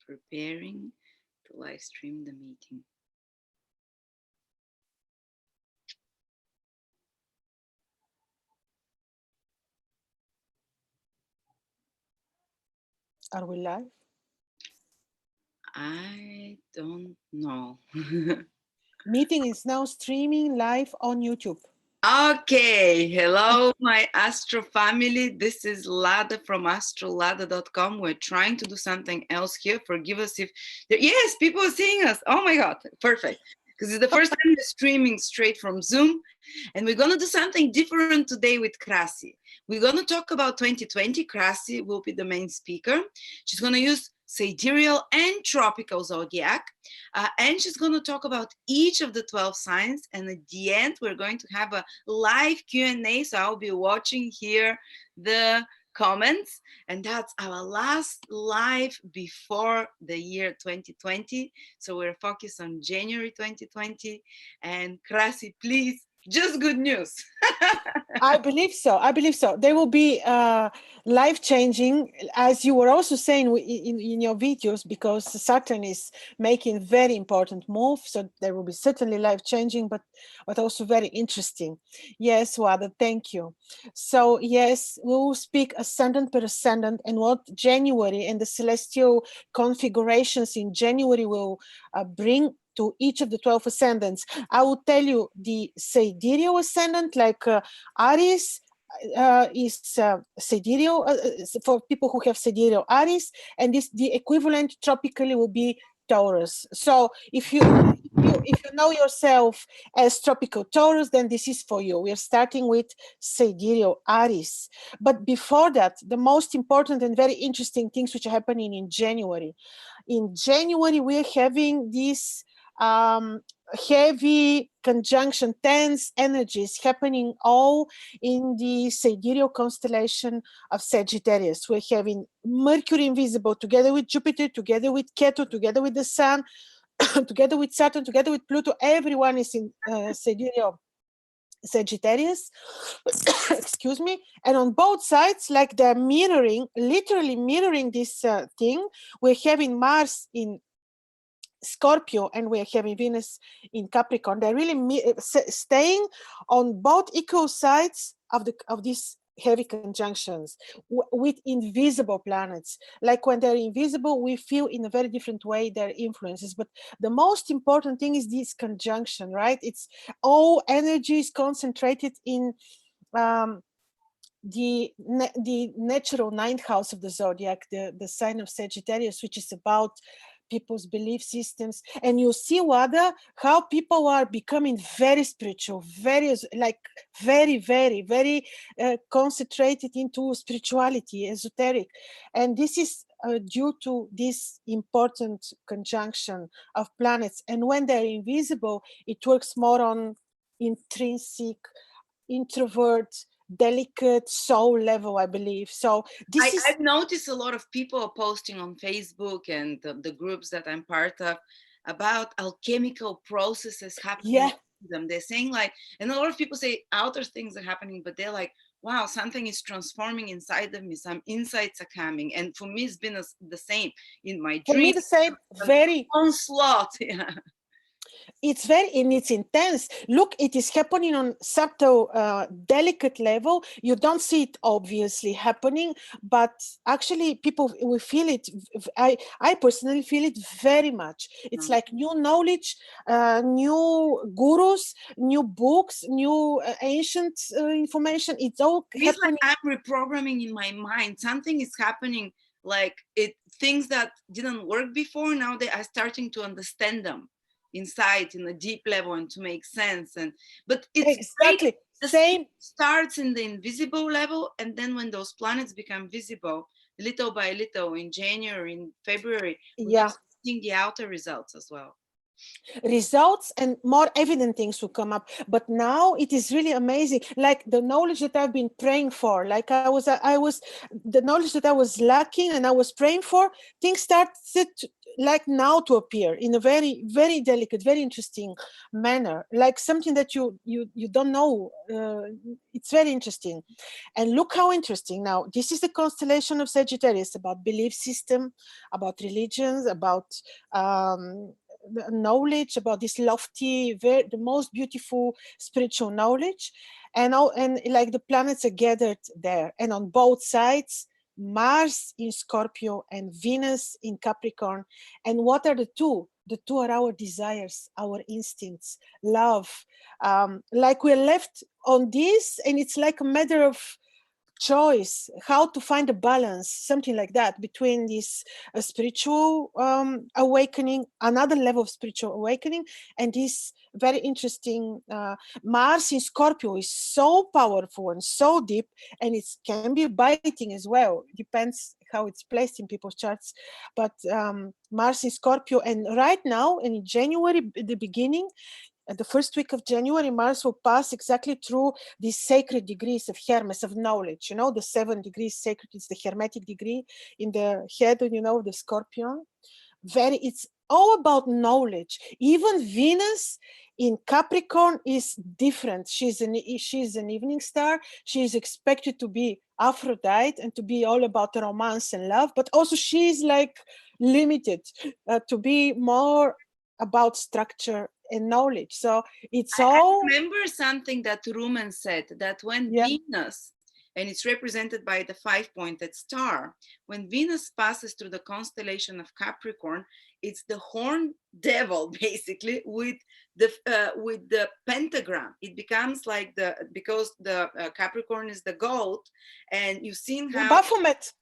preparing to live stream the meeting. Are we live? I don't know. Meeting is now streaming live on YouTube. Okay, hello my Astro family. This is Lada from astrolada.com. We're trying to do something else here. Forgive us if yes, people are seeing us. Oh my god, perfect. Because it's the first time we're streaming straight from Zoom. And we're gonna do something different today with Krasi. We're gonna talk about 2020. Krasi will be the main speaker. She's gonna use sidereal and tropical zodiac. And she's going to talk about each of the 12 signs. And at the end, we're going to have a live Q&A. So I'll be watching here the comments. And that's our last live before the year 2020. So we're focused on January 2020. And Krasi, please, just good news. I believe so. I believe so. They will be life-changing, as you were also saying in your videos, because Saturn is making very important move. So they will be certainly life-changing, but also very interesting. Yes, Wada, thank you. So yes, we will speak ascendant per ascendant and what January and the celestial configurations in January will bring to each of the 12 ascendants. I will tell you the sidereal ascendant, like Aries is sidereal for people who have sidereal Aries, and the equivalent tropically will be Taurus. So if you know yourself as tropical Taurus, then this is for you. We are starting with sidereal Aries. But before that, the most important and very interesting things which are happening in January. In January, we are having this heavy conjunction, tense energies happening all in the sidereal constellation of Sagittarius. We're having Mercury invisible together with Jupiter, together with Ketu, together with the Sun, together with Saturn, together with Pluto. Everyone is in sidereal Sagittarius, excuse me, and on both sides, like they're mirroring, literally mirroring this thing. We're having Mars in Scorpio and we're having Venus in Capricorn. They're really staying on both equal sides of these heavy conjunctions with invisible planets. Like when they're invisible, we feel in a very different way their influences. But the most important thing is this conjunction, right? It's all energy is concentrated in the natural ninth house of the zodiac, the sign of Sagittarius, which is about people's belief systems. And you see, Wada, how people are becoming very spiritual, very concentrated into spirituality, esoteric. And this is due to this important conjunction of planets. And when they're invisible, it works more on intrinsic, introvert, delicate soul level, I believe. So I've noticed a lot of people are posting on Facebook and the groups that I'm part of about alchemical processes happening. Yeah. To them. They're saying like, and a lot of people say outer things are happening, but they're like, wow, something is transforming inside of me. Some insights are coming. And for me, it's been the same in my dreams. For me, the same, very onslaught. Yeah. It's very, and it's intense. Look, it is happening on subtle, delicate level. You don't see it obviously happening, but actually people will feel it. I personally feel it very much. It's like new knowledge, new gurus, new books, new ancient information. It's all happening. Like I'm reprogramming in my mind. Something is happening, like things that didn't work before, now they are starting to understand them inside in a deep level and to make sense. But it's exactly the same. Starts in the invisible level, and then when those planets become visible little by little in January, in February, we're seeing the outer results as well. Results and more evident things will come up. But now it is really amazing, like the knowledge that I've been praying for, like I was the knowledge that I was lacking and I was praying for, things started like now to appear in a very, very delicate, very interesting manner, like something that you don't know. It's very interesting. And look how interesting. Now, this is the constellation of Sagittarius, about belief system, about religions, about knowledge, about this lofty, the most beautiful spiritual knowledge. And like the planets are gathered there. And on both sides, Mars in Scorpio and Venus in Capricorn. And what are the two? The two are our desires, our instincts, love. Like we're left on this, and it's like a matter of choice, how to find a balance, something like that, between this spiritual awakening, another level of spiritual awakening, and this very interesting Mars in Scorpio is so powerful and so deep, and it can be biting as well. Depends how it's placed in people's charts. But Mars in Scorpio, and right now in January, the beginning, the first week of January, Mars will pass exactly through these sacred degrees of Hermes, of knowledge. You know, the 7 degrees sacred, it's the Hermetic degree in the head, you know, the Scorpion. It's all about knowledge. Even Venus in Capricorn is different. She's an evening star. She is expected to be Aphrodite and to be all about romance and love, but also she's like limited to be more about structure and knowledge. So it's all. I remember something that Rumen said, that when Venus, and it's represented by the 5-pointed star, when Venus passes through the constellation of Capricorn, it's the horned devil basically with the pentagram. It becomes like because the Capricorn is the goat, and you've seen how Baphomet,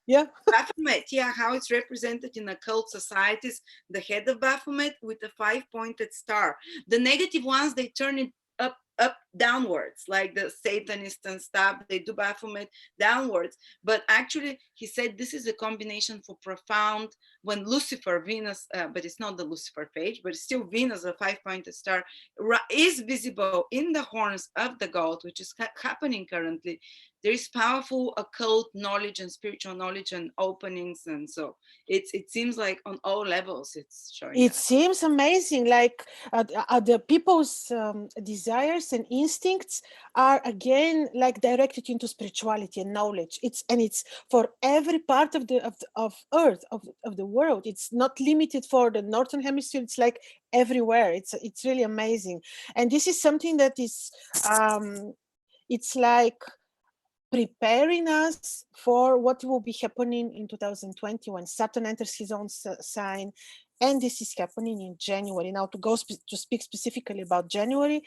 Baphomet, how it's represented in occult societies, the head of Baphomet with the 5-pointed star. The negative ones, they turn it up downwards, like the Satanists and stuff, they do Baphomet downwards. But actually, he said this is a combination for profound, when Lucifer, Venus, but it's not the Lucifer page, but it's still Venus, a 5-pointed star, is visible in the horns of the goat, which is happening currently. There is powerful occult knowledge and spiritual knowledge and openings, and so it seems like on all levels it's showing. It seems amazing. Like the people's desires and instincts are again like directed into spirituality and knowledge. It's for every part of the Earth, of the world. It's not limited for the Northern Hemisphere. It's like everywhere. It's really amazing, and this is something that is it's like preparing us for what will be happening in 2020 when Saturn enters his own sign. And this is happening in January. Now, to speak specifically about January,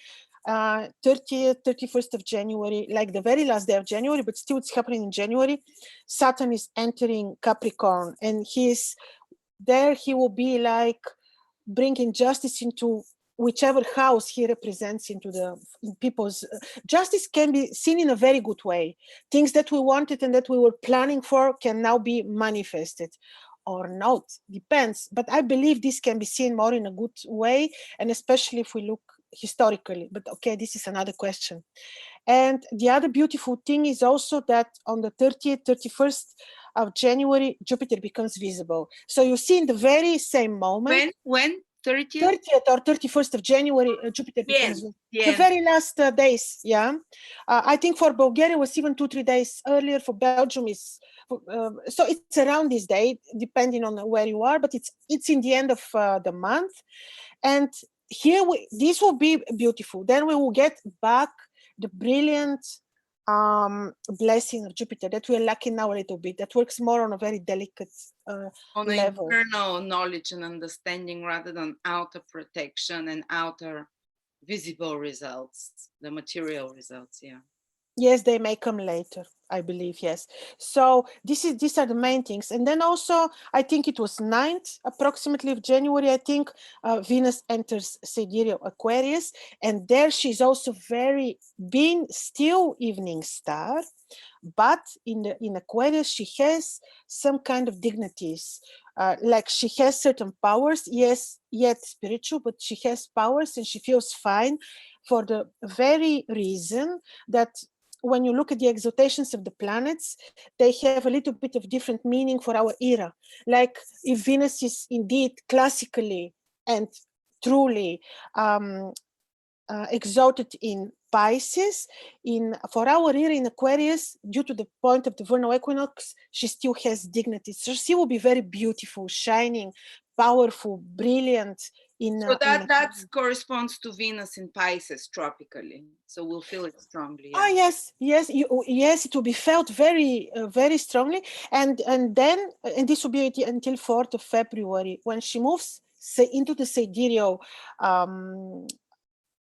30th, 31st of January, like the very last day of January, but still it's happening in January. Saturn is entering Capricorn, and he will be like bringing justice into whichever house he represents in people's. Justice can be seen in a very good way. Things that we wanted and that we were planning for can now be manifested, or not, depends. But I believe this can be seen more in a good way, and especially if we look historically. But okay, this is another question. And the other beautiful thing is also that on the 30th, 31st of January, Jupiter becomes visible. So you see in the very same moment. When? 30th or 31st of January, Jupiter becomes the very last days. I think for Bulgaria it was even 2-3 days earlier. For Belgium is so it's around this day, depending on where you are, but it's in the end of the month. And here this will be beautiful. Then we will get back the brilliant blessing of Jupiter that we're lacking now a little bit. That works more on a very delicate on level. Internal knowledge and understanding rather than outer protection and outer visible results, the material results. Yes, they may come later, I believe. Yes. So these are the main things. And then also, I think it was 9th approximately of January, I think Venus enters sidereal Aquarius, and there she's also being still evening star, but in Aquarius she has some kind of dignities, like she has certain powers, yes, yet spiritual, but she has powers and she feels fine for the very reason that when you look at the exaltations of the planets, they have a little bit of different meaning for our era. Like if Venus is indeed classically and truly exalted in Pisces, for our era in Aquarius, due to the point of the vernal equinox, she still has dignity. So she will be very beautiful, shining, powerful, brilliant. So that corresponds to Venus in Pisces tropically. So we'll feel it strongly. Yeah. Yes, yes, yes. It will be felt very, very strongly, and then this will be until 4th of February when she moves into the sidereal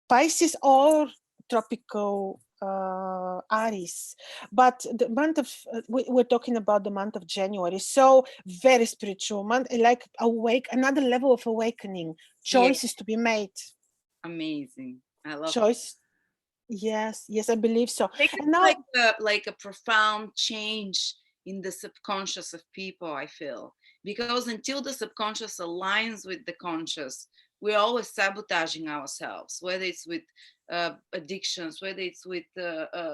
Pisces or tropical Aries. But the month of we're talking about the month of January, so very spiritual month, like another level of awakening, choices to be made. Amazing. I love choice. Yes, yes, I believe so. And now, like a profound change in the subconscious of people, I feel, because until the subconscious aligns with the conscious, we're always sabotaging ourselves, whether it's with addictions, whether it's with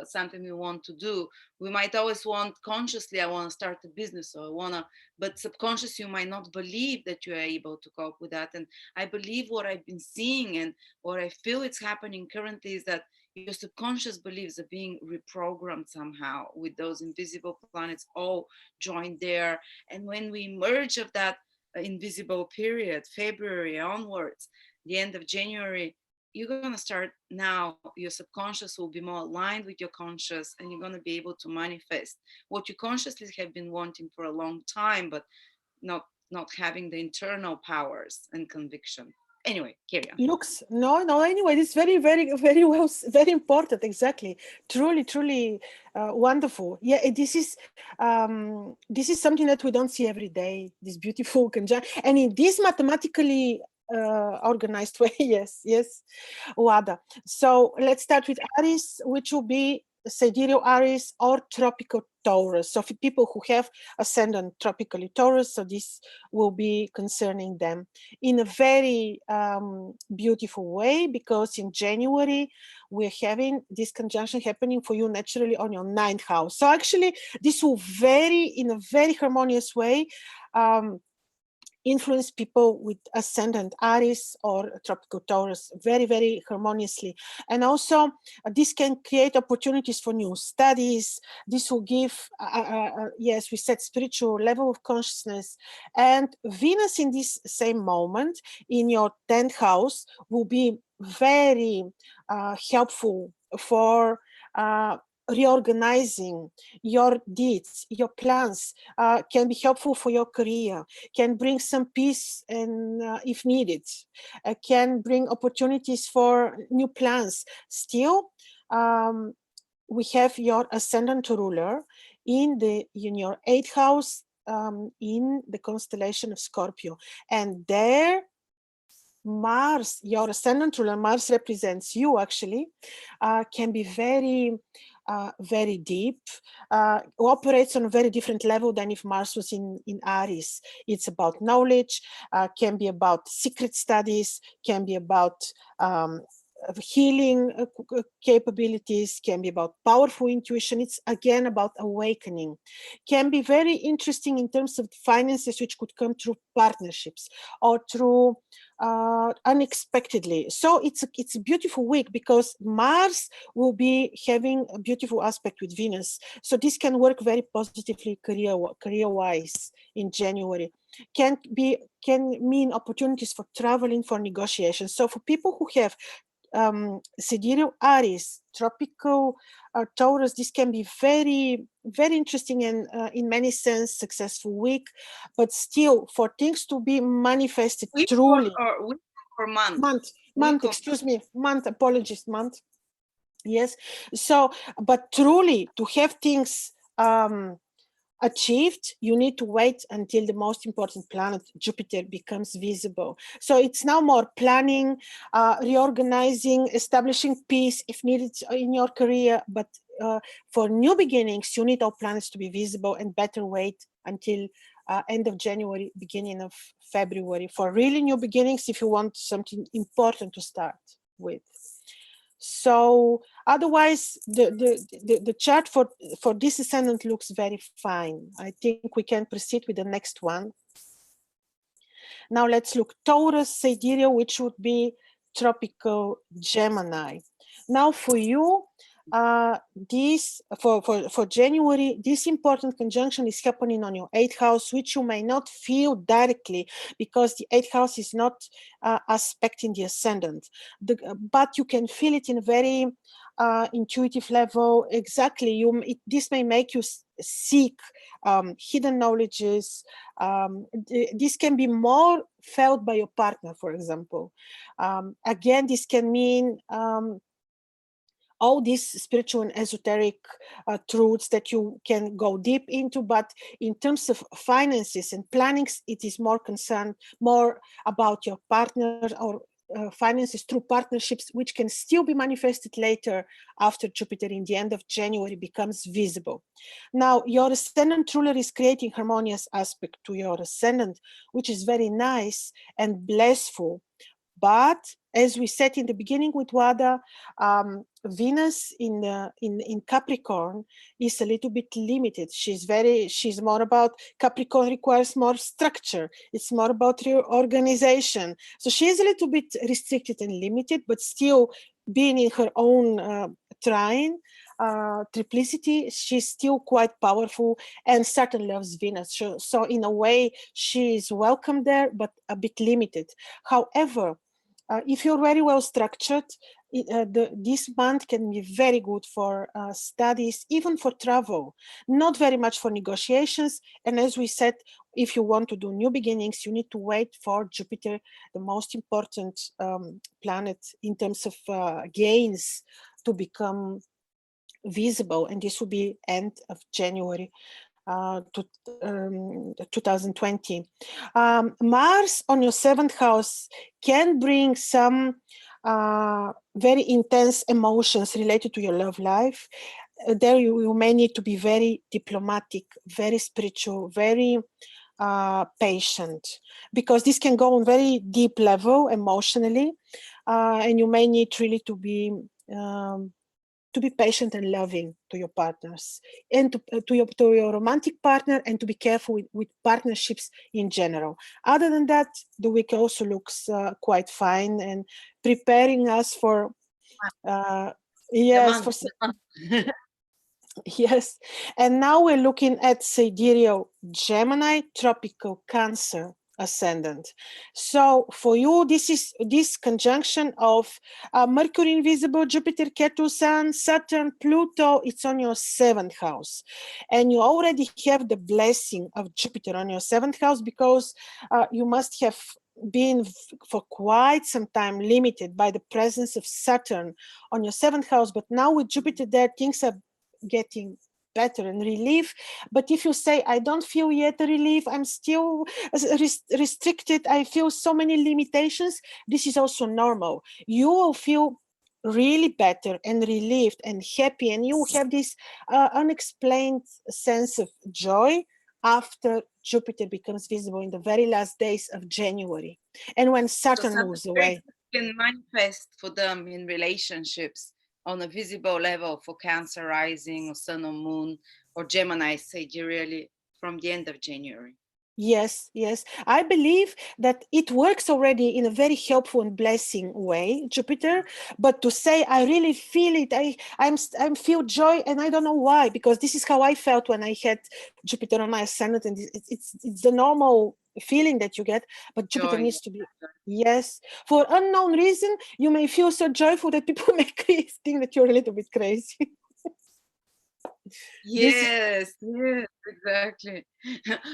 something we want to do. We might always want consciously, I want to start a business, or I want to, but subconscious, you might not believe that you are able to cope with that. And I believe what I've been seeing and what I feel it's happening currently is that your subconscious beliefs are being reprogrammed somehow with those invisible planets all joined there. And when we emerge of that invisible period, February onwards, the end of January, you're going to start now, your subconscious will be more aligned with your conscious, and you're going to be able to manifest what you consciously have been wanting for a long time, but not having the internal powers and conviction. Anyway, carry on. Looks no anyway, this very very well, very important, exactly, truly wonderful. Yeah, this is something that we don't see every day, this beautiful conjunction, and in this mathematically organized way. Yes, Wada. So let's start with Aries, which will be sidereal Aries or tropical Taurus. So for people who have ascendant tropically Taurus, so this will be concerning them in a very beautiful way, because in January we're having this conjunction happening for you naturally on your 9th house. So actually this will in a very harmonious way influence people with ascendant Aries or tropical Taurus very harmoniously. And also this can create opportunities for new studies. This will give yes, we said spiritual level of consciousness. And Venus in this same moment in your 10th house will be very helpful for reorganizing your deeds, your plans, can be helpful for your career, can bring some peace, and if needed, can bring opportunities for new plans. Still, we have your ascendant ruler in your 8th house, in the constellation of Scorpio, and there Mars, your ascendant ruler, Mars represents you actually, can be very deep, operates on a very different level than if Mars was in Aries. It's about knowledge, can be about secret studies, can be about healing capabilities, can be about powerful intuition. It's again about awakening. Can be very interesting in terms of finances, which could come through partnerships or through unexpectedly. So it's a beautiful week because Mars will be having a beautiful aspect with Venus. So this can work very positively career-wise in January. Can mean opportunities for traveling, for negotiations. So for people who have sidereal Aries, tropical Taurus, this can be very interesting and in many sense successful week. But still, for things to be manifested truly, week or month? Month. Apologies, month. Yes. So, but truly, to have things achieved, you need to wait until the most important planet, Jupiter, becomes visible. So it's now more planning, reorganizing, establishing peace if needed in your career. But for new beginnings, you need all planets to be visible, and better wait until end of January, beginning of February for really new beginnings if you want something important to start with. So otherwise, the chart for this ascendant looks very fine. I think we can proceed with the next one. Now let's look Taurus, Sidereal, which would be tropical Gemini. Now for you, this for January, this important conjunction is happening on your 8th house, which you may not feel directly because the 8th house is not aspecting the ascendant. But you can feel it in a very intuitive level. Exactly, this may make you seek hidden knowledges. This can be more felt by your partner, for example. Again, this can mean all these spiritual and esoteric truths that you can go deep into, but in terms of finances and plannings, it is more concerned more about your partner or finances through partnerships, which can still be manifested later after Jupiter in the end of January becomes visible. Now, your ascendant ruler is creating harmonious aspect to your ascendant, which is very nice and blissful. But as we said in the beginning with Wada, Venus in Capricorn is a little bit limited. She's more about, Capricorn requires more structure. It's more about reorganization. So she's a little bit restricted and limited, but still being in her own trine, triplicity, she's still quite powerful, and Saturn loves Venus. So in a way, she is welcome there, but a bit limited. However, if you're very well structured, this month can be very good for studies, even for travel, not very much for negotiations. And as we said, if you want to do new beginnings, you need to wait for Jupiter, the most important planet in terms of gains, to become visible. And this will be end of January 2020. Mars on your 7th house can bring some very intense emotions related to your love life. There you may need to be very diplomatic, very spiritual, very patient, because this can go on very deep level emotionally, and you may need really to be patient and loving to your partners, and to your romantic partner, and to be careful with partnerships in general. Other than that, the week also looks quite fine and preparing us for yes, yes. And now we're looking at Sidereal Gemini, tropical Cancer ascendant. So for you, this conjunction of Mercury invisible, Jupiter, Ketu, Sun, Saturn, Pluto, it's on your 7th house. And you already have the blessing of Jupiter on your 7th house, because you must have been for quite some time limited by the presence of Saturn on your 7th house. But now with Jupiter there, things are getting better and relief. But if you say, I don't feel yet a relief, I'm still restricted, I feel so many limitations, this is also normal. You will feel really better and relieved and happy, and you have this unexplained sense of joy after Jupiter becomes visible in the very last days of January, and when Saturn moves away. Can manifest for them in relationships on a visible level for Cancer rising or Sun or Moon or Gemini, say, really from the end of January. Yes, yes. I believe that it works already in a very helpful and blessing way, Jupiter. But to say I really feel it, I feel joy, and I don't know why, because this is how I felt when I had Jupiter on my ascendant, and it's the normal feeling that you get. But Jupiter needs to be, yes, for unknown reason, you may feel so joyful that people may think that you're a little bit crazy. Yes, yes, exactly.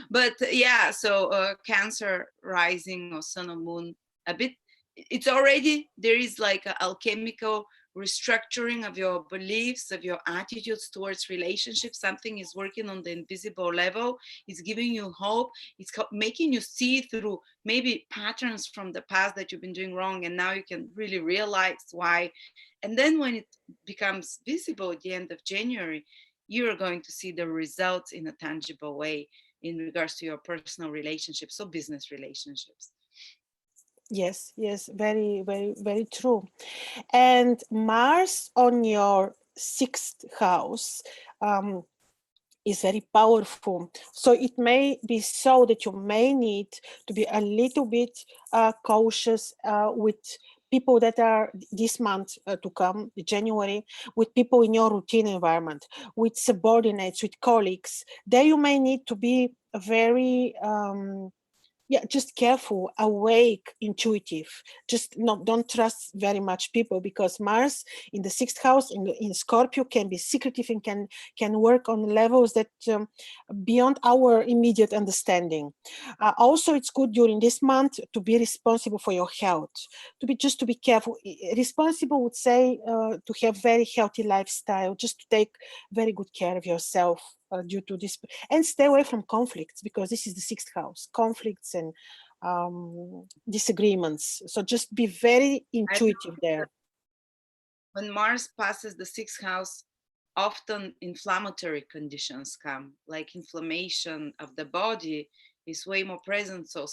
But yeah, so Cancer rising or Sun or Moon, a bit, it's already, there is like an alchemical restructuring of your beliefs, of your attitudes towards relationships. Something is working on the invisible level. It's giving you hope. It's making you see through maybe patterns from the past that you've been doing wrong, and now you can really realize why. And then when it becomes visible at the end of January, you're going to see the results in a tangible way in regards to your personal relationships or business relationships. Yes, yes, very, very, very true. And Mars on your sixth house is very powerful. So it may be so that you may need to be a little bit cautious with people that are this month to come, January, with people in your routine environment, with subordinates, with colleagues. There you may need to be very yeah, just careful, awake, intuitive. Just don't trust very much people, because Mars in the sixth house in Scorpio can be secretive and can work on levels that beyond our immediate understanding. Also, it's good during this month to be responsible for your health, to be careful. Responsible would say to have very healthy lifestyle, just to take very good care of yourself due to this, and stay away from conflicts, because this is the sixth house, conflicts and disagreements. So just be very I intuitive there. When Mars passes the sixth house, often inflammatory conditions come, like inflammation of the body is way more present. So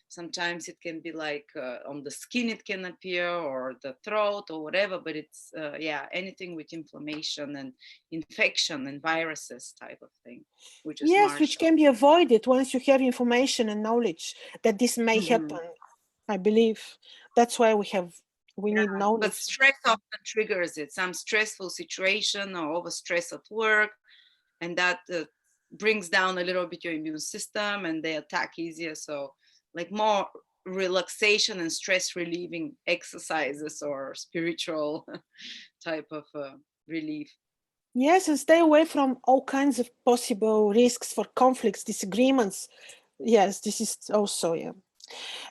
sometimes it can be like on the skin, it can appear, or the throat, or whatever. But it's yeah, anything with inflammation and infection and viruses type of thing, which is Yes, Mars. which can be avoided once you have information and knowledge that this may happen. I believe that's why we Yeah, need but knowledge. stress often triggers it. Some stressful situation or over stress at work, and that brings down a little bit your immune system, and they attack easier. So, like more relaxation and stress relieving exercises or spiritual type of relief. Yes, and stay away from all kinds of possible risks for conflicts, disagreements. Yes, this is also, yeah.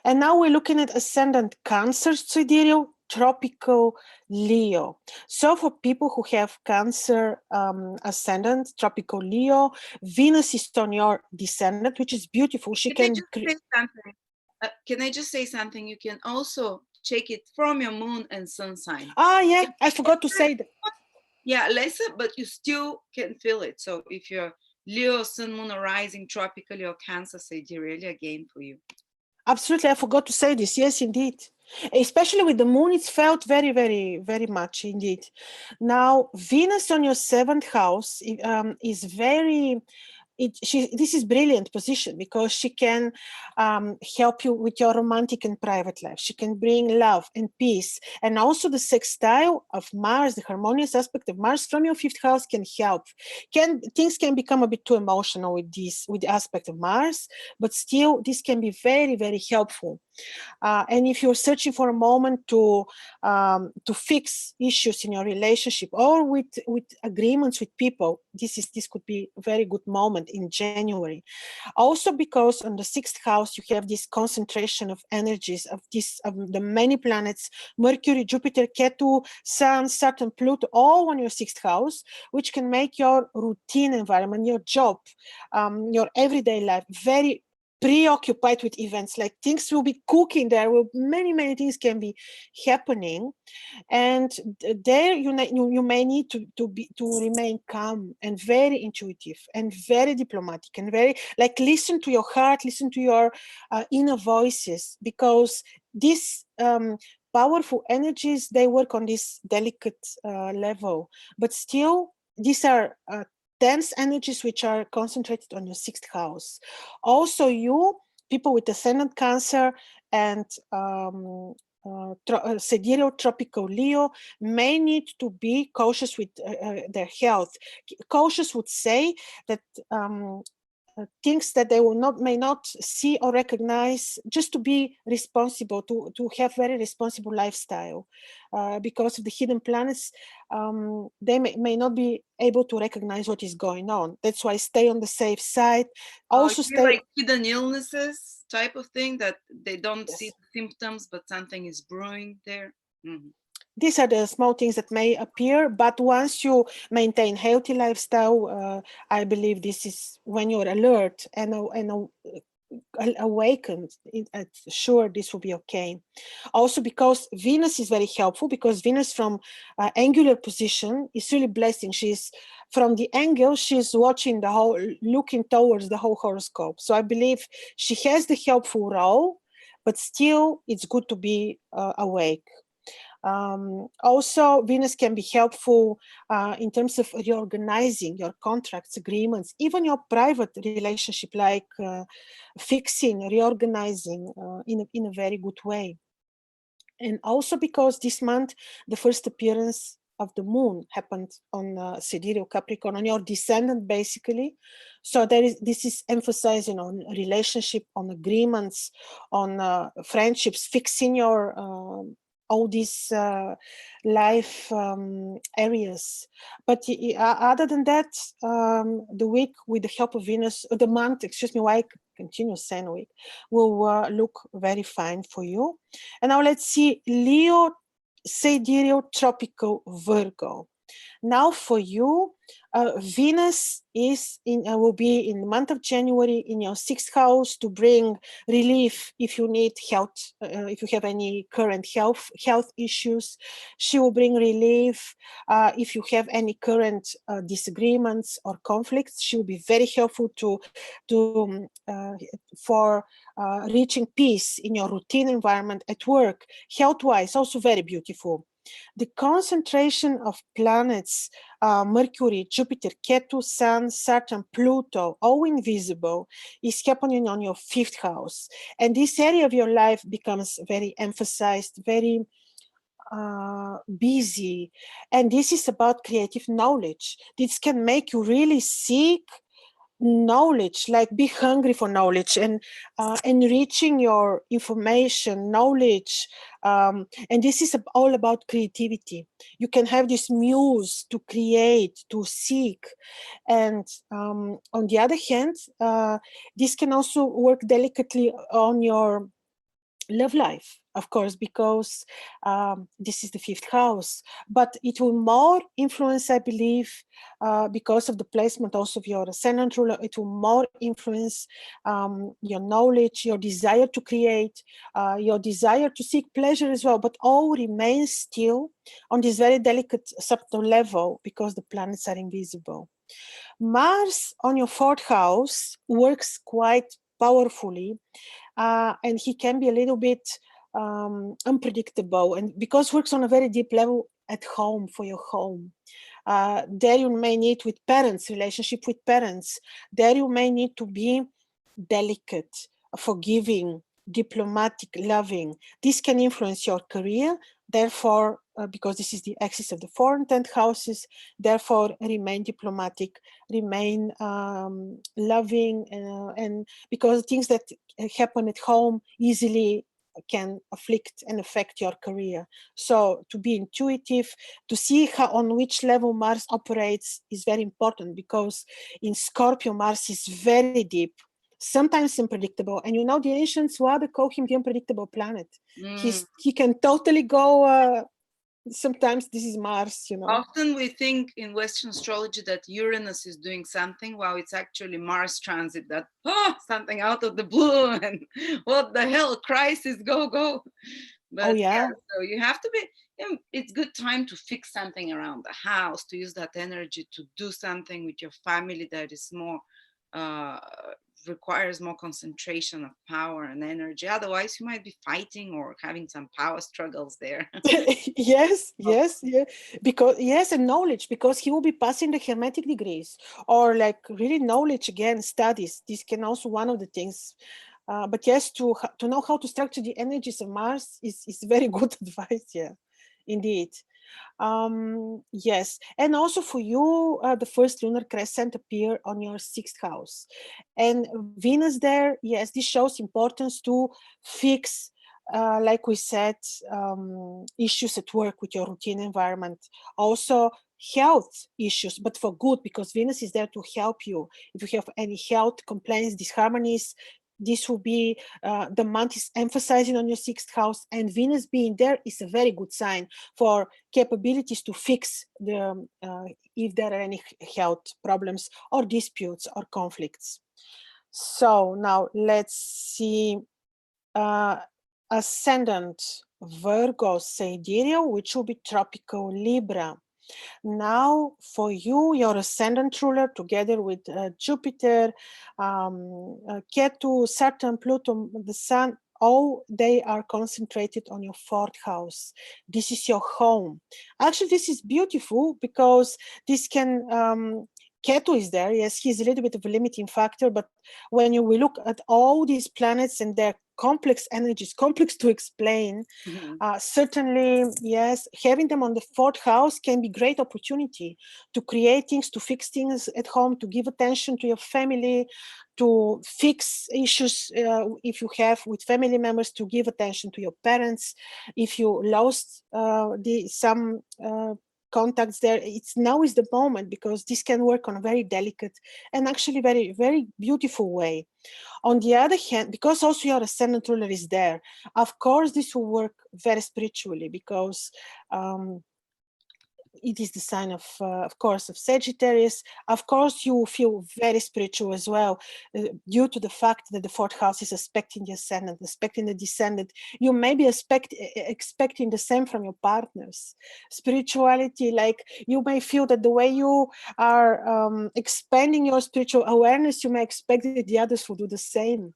And now we're looking at Ascendant Cancer, sidereal, tropical Leo. So for people who have Cancer Ascendant, tropical Leo, Venus is on your descendant, which is beautiful. She Can I can. just say something? Can I just say something? You can also check it from your moon and sun sign. Yeah, I forgot to say that. Yeah, lesser, but you still can feel it. So if you're Leo, Sun, Moon, or Rising, Tropical, or Cancer, sidereal, again for you. Absolutely, I forgot to say this. Yes, indeed. Especially with the moon, it's felt very, very, very much indeed. Now, Venus on your seventh house is very. This is brilliant position, because she can help you with your romantic and private life. She can bring love and peace, and also the sextile of Mars, the harmonious aspect of Mars from your fifth house can help. Things can become a bit too emotional with the aspect of Mars, but still this can be very, very helpful. And if you're searching for a moment to fix issues in your relationship, or with agreements with people, this could be a very good moment in January. Also, because on the sixth house you have this concentration of energies of the many planets: Mercury, Jupiter, Ketu, Sun, Saturn, Pluto, all on your sixth house, which can make your routine environment, your job, your everyday life very preoccupied with events. Like, things will be cooking, there will many things can be happening, and there you may need to remain calm and very intuitive and very diplomatic and very, like, listen to your heart, listen to your inner voices, because these powerful energies, they work on this delicate level, but still these are dense energies which are concentrated on your sixth house. Also, you people with ascendant Cancer and sidereal tropical Leo may need to be cautious with their health. Cautious would say that things that they may not see or recognize, just to be responsible, to have very responsible lifestyle, because of the hidden planets. They may not be able to recognize what is going on. That's why stay on the safe side. Also You mean stay. like hidden illnesses type of thing, that they don't see Yes. the symptoms, but something is brewing there. These are the small things that may appear, but once you maintain healthy lifestyle, I believe this is when you're alert and awakened. Sure, this will be okay. Also, because Venus is very helpful, because Venus from angular position is really blessing. She's from the angle, she's watching the whole, looking towards the whole horoscope. So I believe she has the helpful role, but still it's good to be awake. Also, Venus can be helpful in terms of reorganizing your contracts, agreements, even your private relationship, like fixing, reorganizing in a very good way. And also because this month, the first appearance of the moon happened on Sidereal Capricorn, on your descendant, basically. So this is emphasizing on relationship, on agreements, on friendships, fixing your all these life areas. But other than that, the week, with the help of Venus, the month, excuse me, why I continue saying week, will look very fine for you. And now let's see Leo, Sidereal, Tropical, Virgo. Now for you, Venus is will be in the month of January in your 6th house to bring relief if you need health, if you have any current health issues. She will bring relief if you have any current disagreements or conflicts. She will be very helpful for reaching peace in your routine environment at work. Health-wise, also very beautiful. The concentration of planets, Mercury, Jupiter, Ketu, Sun, Saturn, Pluto, all invisible, is happening on your 5th house. And this area of your life becomes very emphasized, very busy. And this is about creative knowledge. This can make you really seek knowledge, like be hungry for knowledge and enriching your information, knowledge. And this is all about creativity. You can have this muse to create, to seek. And on the other hand, this can also work delicately on your love life, of course, because this is the 5th house, but it will more influence, I believe, because of the placement also of your ascendant ruler. It will more influence your knowledge, your desire to create, your desire to seek pleasure as well, but all remains still on this very delicate subtle level because the planets are invisible. Mars on your 4th house works quite powerfully, and he can be a little bit unpredictable, and because works on a very deep level at home, for your home. There you may need with parents, relationship with parents. There you may need to be delicate, forgiving, diplomatic, loving. This can influence your career. Therefore, because this is the axis of the 4th and 10th houses, therefore remain diplomatic, remain loving, and because things that happen at home easily can afflict and affect your career. So to be intuitive, to see how, on which level Mars operates is very important, because in Scorpio, Mars is very deep, sometimes unpredictable. And you know, the ancients, why they call him the unpredictable planet. He can totally go, sometimes this is Mars, you know. Often we think in Western astrology that Uranus is doing something, while it's actually Mars transit that, something out of the blue, and what the hell, crisis, go. But yeah, so you have to be, it's good time to fix something around the house, to use that energy to do something with your family that is more, requires more concentration of power and energy. Otherwise you might be fighting or having some power struggles there. yes, because and knowledge, because he will be passing the hermetic degrees, or like really knowledge, again, studies. This can also one of the things. But yes, to know how to structure the energies of Mars is very good advice. Yeah, indeed. Yes, and also for you, the first lunar crescent appear on your 6th house, and Venus there. Yes, this shows importance to fix, like we said, issues at work with your routine environment. Also health issues, but for good, because Venus is there to help you. If you have any health complaints, disharmonies, this will be, the month is emphasizing on your 6th house, and Venus being there is a very good sign for capabilities to fix the, if there are any health problems or disputes or conflicts. So now let's see, Ascendant Virgo Sidereal, which will be tropical Libra. Now for you, your ascendant ruler, together with Jupiter, Ketu, Saturn, Pluto, the Sun, all they are concentrated on your fourth house. This is your home. Actually, this is beautiful because this can Ketu is there. Yes, he's a little bit of a limiting factor, but when we look at all these planets and their complex energies, complex to explain, certainly, yes, having them on the fourth house can be great opportunity to create things, to fix things at home, to give attention to your family, to fix issues if you have with family members, to give attention to your parents. If you lost some contacts there, it's now is the moment, because this can work on a very delicate and actually very, very beautiful way. On the other hand, because also your ascendant ruler is there, of course this will work very spiritually, because it is the sign of course, of Sagittarius. Of course, you feel very spiritual as well, due to the fact that the fourth house is aspecting the ascendant, aspecting the descendant. You may be expecting the same from your partners. Spirituality, like you may feel that the way you are expanding your spiritual awareness, you may expect that the others will do the same.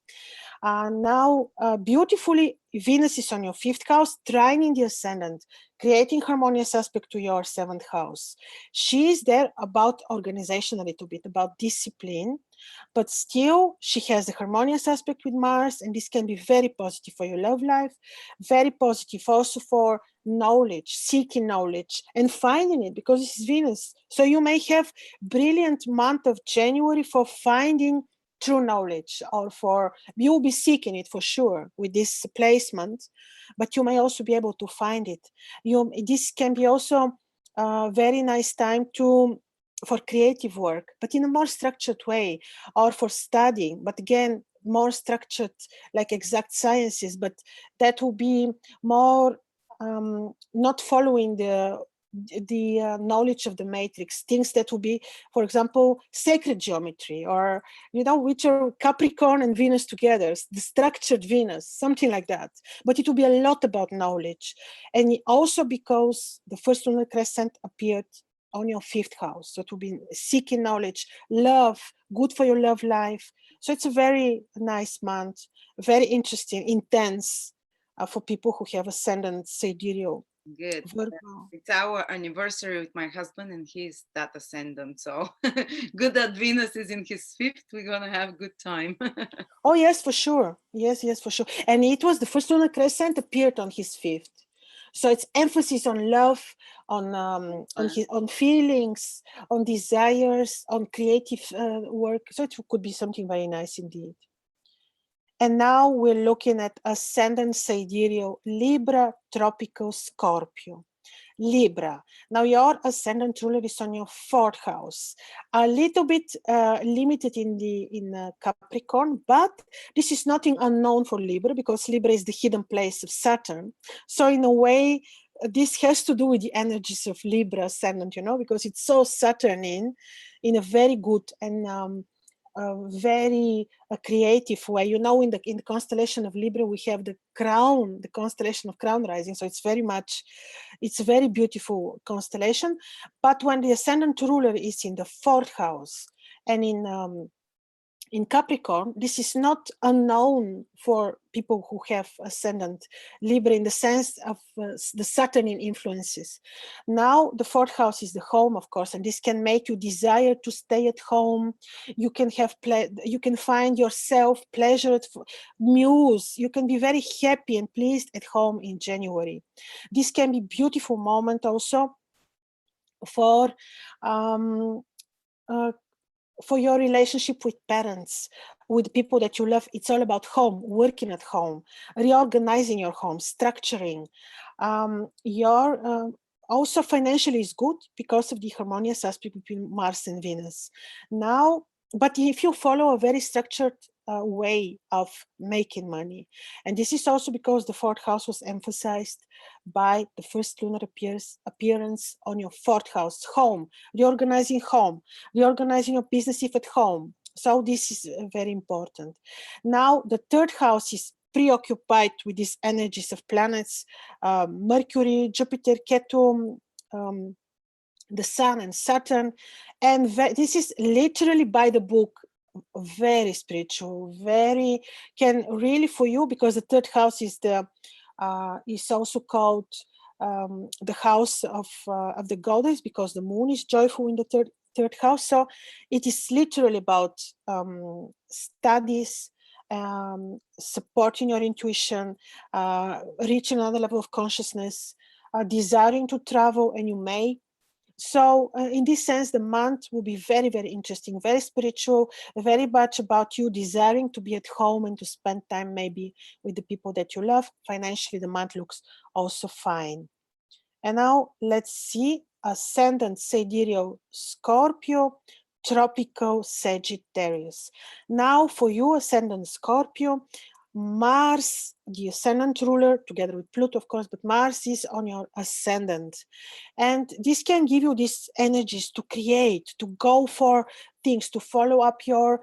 Now, beautifully, Venus is on your fifth house, trining the ascendant, creating harmonious aspect to your seventh house. She is there about organization a little bit, about discipline, but still she has a harmonious aspect with Mars, and this can be very positive for your love life, very positive also for knowledge, seeking knowledge and finding it, because this is Venus. So you may have brilliant month of January for finding true knowledge, or for you'll be seeking it for sure with this placement, but you may also be able to find it. This can be also a very nice time for creative work, but in a more structured way, or for studying, but again more structured, like exact sciences, but that will be more not following the knowledge of the matrix, things that will be, for example, sacred geometry, or which are Capricorn and Venus together, the structured Venus, something like that. But it will be a lot about knowledge, and also because the first lunar crescent appeared on your fifth house, so it will be seeking knowledge, love, good for your love life. So it's a very nice month, very interesting, intense for people who have ascendant sidereal. Good. Virgo. It's our anniversary with my husband, and he's that ascendant. So good that Venus is in his fifth. We're gonna have good time. Oh yes, for sure. Yes, for sure. And it was the first lunar crescent appeared on his fifth. So it's emphasis on love, on feelings, on desires, on creative work. So it could be something very nice indeed. And now we're looking at ascendant sidereal, Libra, tropical, Scorpio. Libra. Now your ascendant ruler is on your fourth house. A little bit limited in Capricorn, but this is nothing unknown for Libra, because Libra is the hidden place of Saturn. So in a way, this has to do with the energies of Libra ascendant, because it's so Saturnine in a very good and very creative way. In the constellation of Libra, we have the crown, the constellation of crown rising. So it's a very beautiful constellation. But when the ascendant ruler is in the fourth house and in Capricorn, this is not unknown for people who have ascendant Libra in the sense of the Saturnine influences. Now, the fourth house is the home, of course, and this can make you desire to stay at home. You can you can find yourself pleasure, muse. You can be very happy and pleased at home in January. This can be beautiful moment also for your relationship with parents, with people that you love. It's all about home, working at home, reorganizing your home, structuring. Also financially is good because of the harmonious aspect between Mars and Venus. Now, but if you follow a very structured way of making money, and this is also because the fourth house was emphasized by the first lunar appearance on your fourth house, home, reorganizing your business if at home. So this is very important. Now, the third house is preoccupied with these energies of planets, Mercury, Jupiter, Ketu, the Sun and Saturn. And this is literally by the book, very spiritual, very can really for you, because the third house is the is also called the house of the goddess, because the moon is joyful in the third house. So it is literally about studies, supporting your intuition, reaching another level of consciousness, desiring to travel, and you may. So in this sense, the month will be very, very interesting, very spiritual, very much about you desiring to be at home and to spend time maybe with the people that you love. Financially, the month looks also fine. And now let's see Ascendant Sidereal Scorpio, Tropical Sagittarius. Now for you, Ascendant Scorpio, Mars, the ascendant ruler, together with Pluto, of course, but Mars is on your ascendant. And this can give you these energies to create, to go for things, to follow up your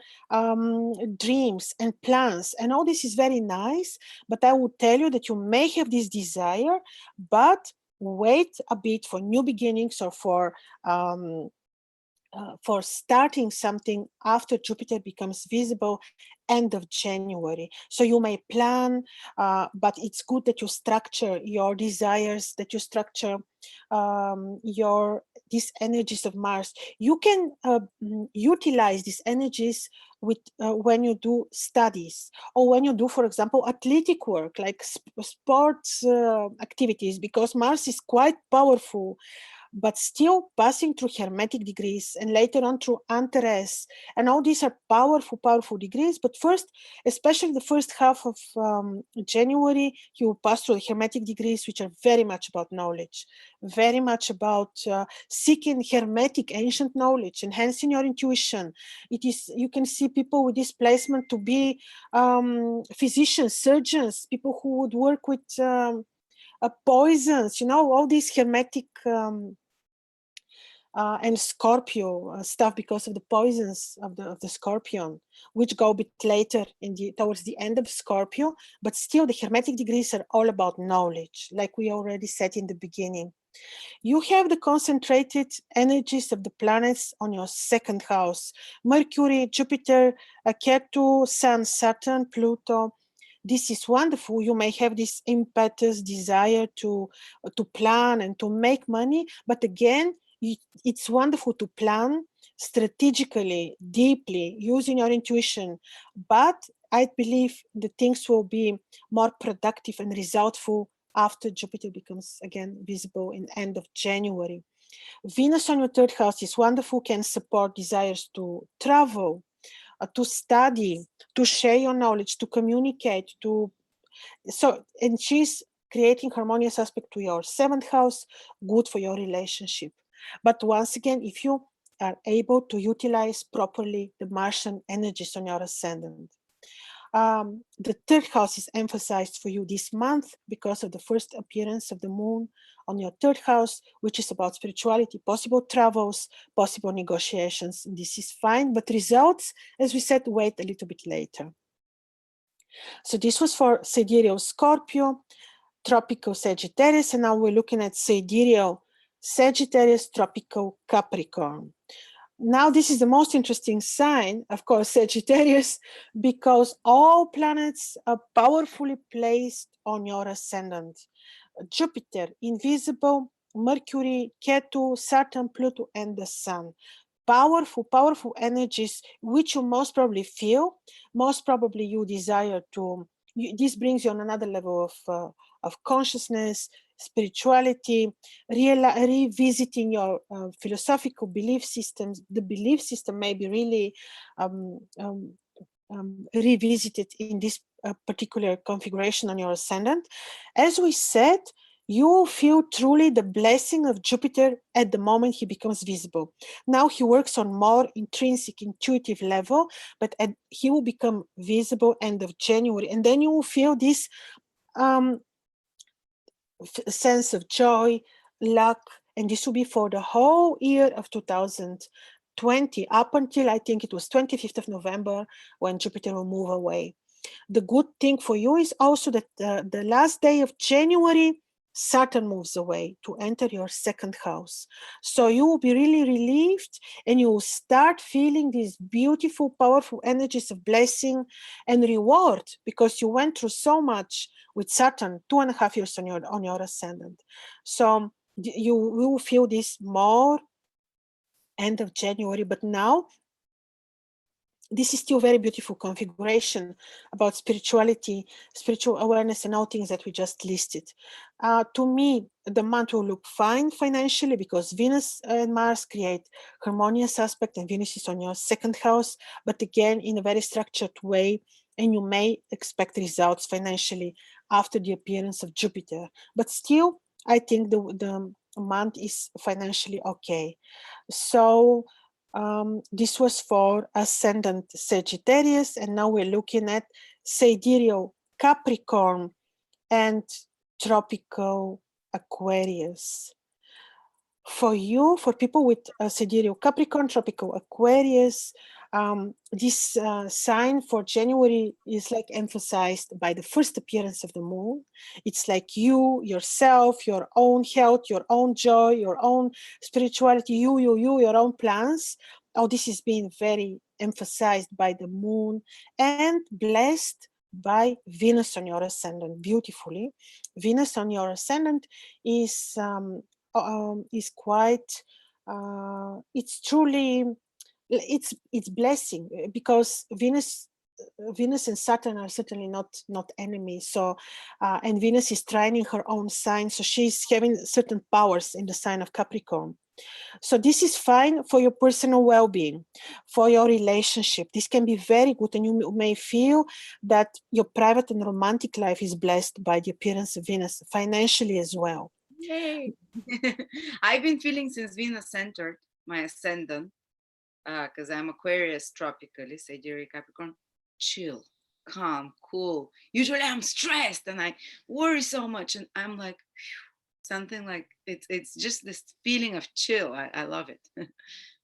dreams and plans. And all this is very nice, but I would tell you that you may have this desire, but wait a bit for new beginnings or for starting something after Jupiter becomes visible end of January. So you may plan, but it's good that you structure your desires, that you structure these energies of Mars. You can utilize these energies with when you do studies, or when you do, for example, athletic work like sports activities, because Mars is quite powerful, but still passing through hermetic degrees and later on through Antares. And all these are powerful, powerful degrees. But first, especially the first half of January, you will pass through the hermetic degrees, which are very much about knowledge, very much about seeking hermetic ancient knowledge, enhancing your intuition. It is, you can see people with this placement to be physicians, surgeons, people who would work with poisons, all these hermetic and Scorpio stuff, because of the poisons of the Scorpion, which go a bit later towards the end of Scorpio. But still, the hermetic degrees are all about knowledge, like we already said in the beginning. You have the concentrated energies of the planets on your second house: Mercury, Jupiter, Ketu, Sun, Saturn, Pluto. This is wonderful. You may have this impetus, desire to plan and to make money, but again, it's wonderful to plan strategically, deeply, using your intuition. But I believe the things will be more productive and resultful after Jupiter becomes again visible in end of January. Venus on your third house is wonderful, can support desires to travel, to study, to share your knowledge, to communicate, and she's creating harmonious aspect to your seventh house, good for your relationship. But once again, if you are able to utilize properly the Martian energies on your ascendant. The third house is emphasized for you this month because of the first appearance of the moon on your third house, which is about spirituality, possible travels, possible negotiations. This is fine, but results, as we said, wait a little bit later. So this was for Sidereal Scorpio, Tropical Sagittarius, and now we're looking at Sidereal Sagittarius, Tropical Capricorn. Now this is the most interesting sign, of course, Sagittarius, because all planets are powerfully placed on your ascendant. Jupiter, invisible, Mercury, Ketu, Saturn, Pluto, and the Sun. Powerful, powerful energies, which you most probably feel, most probably you desire to, this brings you on another level of consciousness, spirituality, revisiting your philosophical belief systems. The belief system may be really revisited in this particular configuration on your ascendant. As we said, you will feel truly the blessing of Jupiter at the moment he becomes visible. Now he works on more intrinsic, intuitive level, but he will become visible end of January. And then you will feel this sense of joy, luck, and this will be for the whole year of 2020, up until I think it was 25th of November when Jupiter will move away. The good thing for you is also that the last day of January Saturn moves away to enter your second house. So you will be really relieved, and you will start feeling these beautiful, powerful energies of blessing and reward, because you went through so much with Saturn, 2.5 years on your ascendant. So you will feel this more end of January, but now this is still very beautiful configuration about spirituality, spiritual awareness, and all things that we just listed. To me, the month will look fine financially, because Venus and Mars create harmonious aspect, and Venus is on your second house, but again, in a very structured way, and you may expect results financially after the appearance of Jupiter. But still, I think the month is financially okay. So this was for Ascendant Sagittarius, and now we're looking at Sidereal Capricorn and Tropical Aquarius. For you, for people with Sidereal Capricorn, Tropical Aquarius, this sign for January is like emphasized by the first appearance of the moon. It's like you, yourself, your own health, your own joy, your own spirituality, your own plans. Oh, this is being very emphasized by the moon and blessed by Venus on your ascendant beautifully. Venus on your ascendant is quite it's truly it's blessing, because Venus and Saturn are certainly not enemies. So and Venus is trining her own sign, so she's having certain powers in the sign of Capricorn. So this is fine for your personal well-being, for your relationship. This can be very good, and you may feel that your private and romantic life is blessed by the appearance of Venus, financially as well. Yay! I've been feeling since Venus entered my ascendant, because I'm Aquarius tropically, Sidereal Capricorn, chill, calm, cool. Usually I'm stressed and I worry so much, and I'm like, something like it's just this feeling of chill. I love it.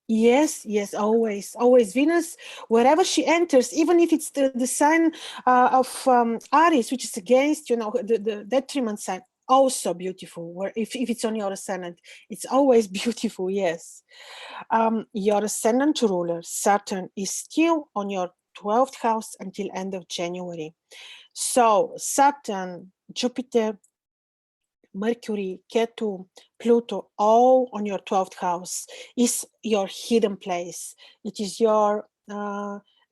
Yes, always. Venus, wherever she enters, even if it's the sign of Aries, which is against, the detriment sign, also beautiful. Where if it's on your ascendant, it's always beautiful, yes. Your ascendant ruler, Saturn, is still on your 12th house until end of January. So Saturn, Jupiter, Mercury, Ketu, Pluto, all on your 12th house, is your hidden place. It is your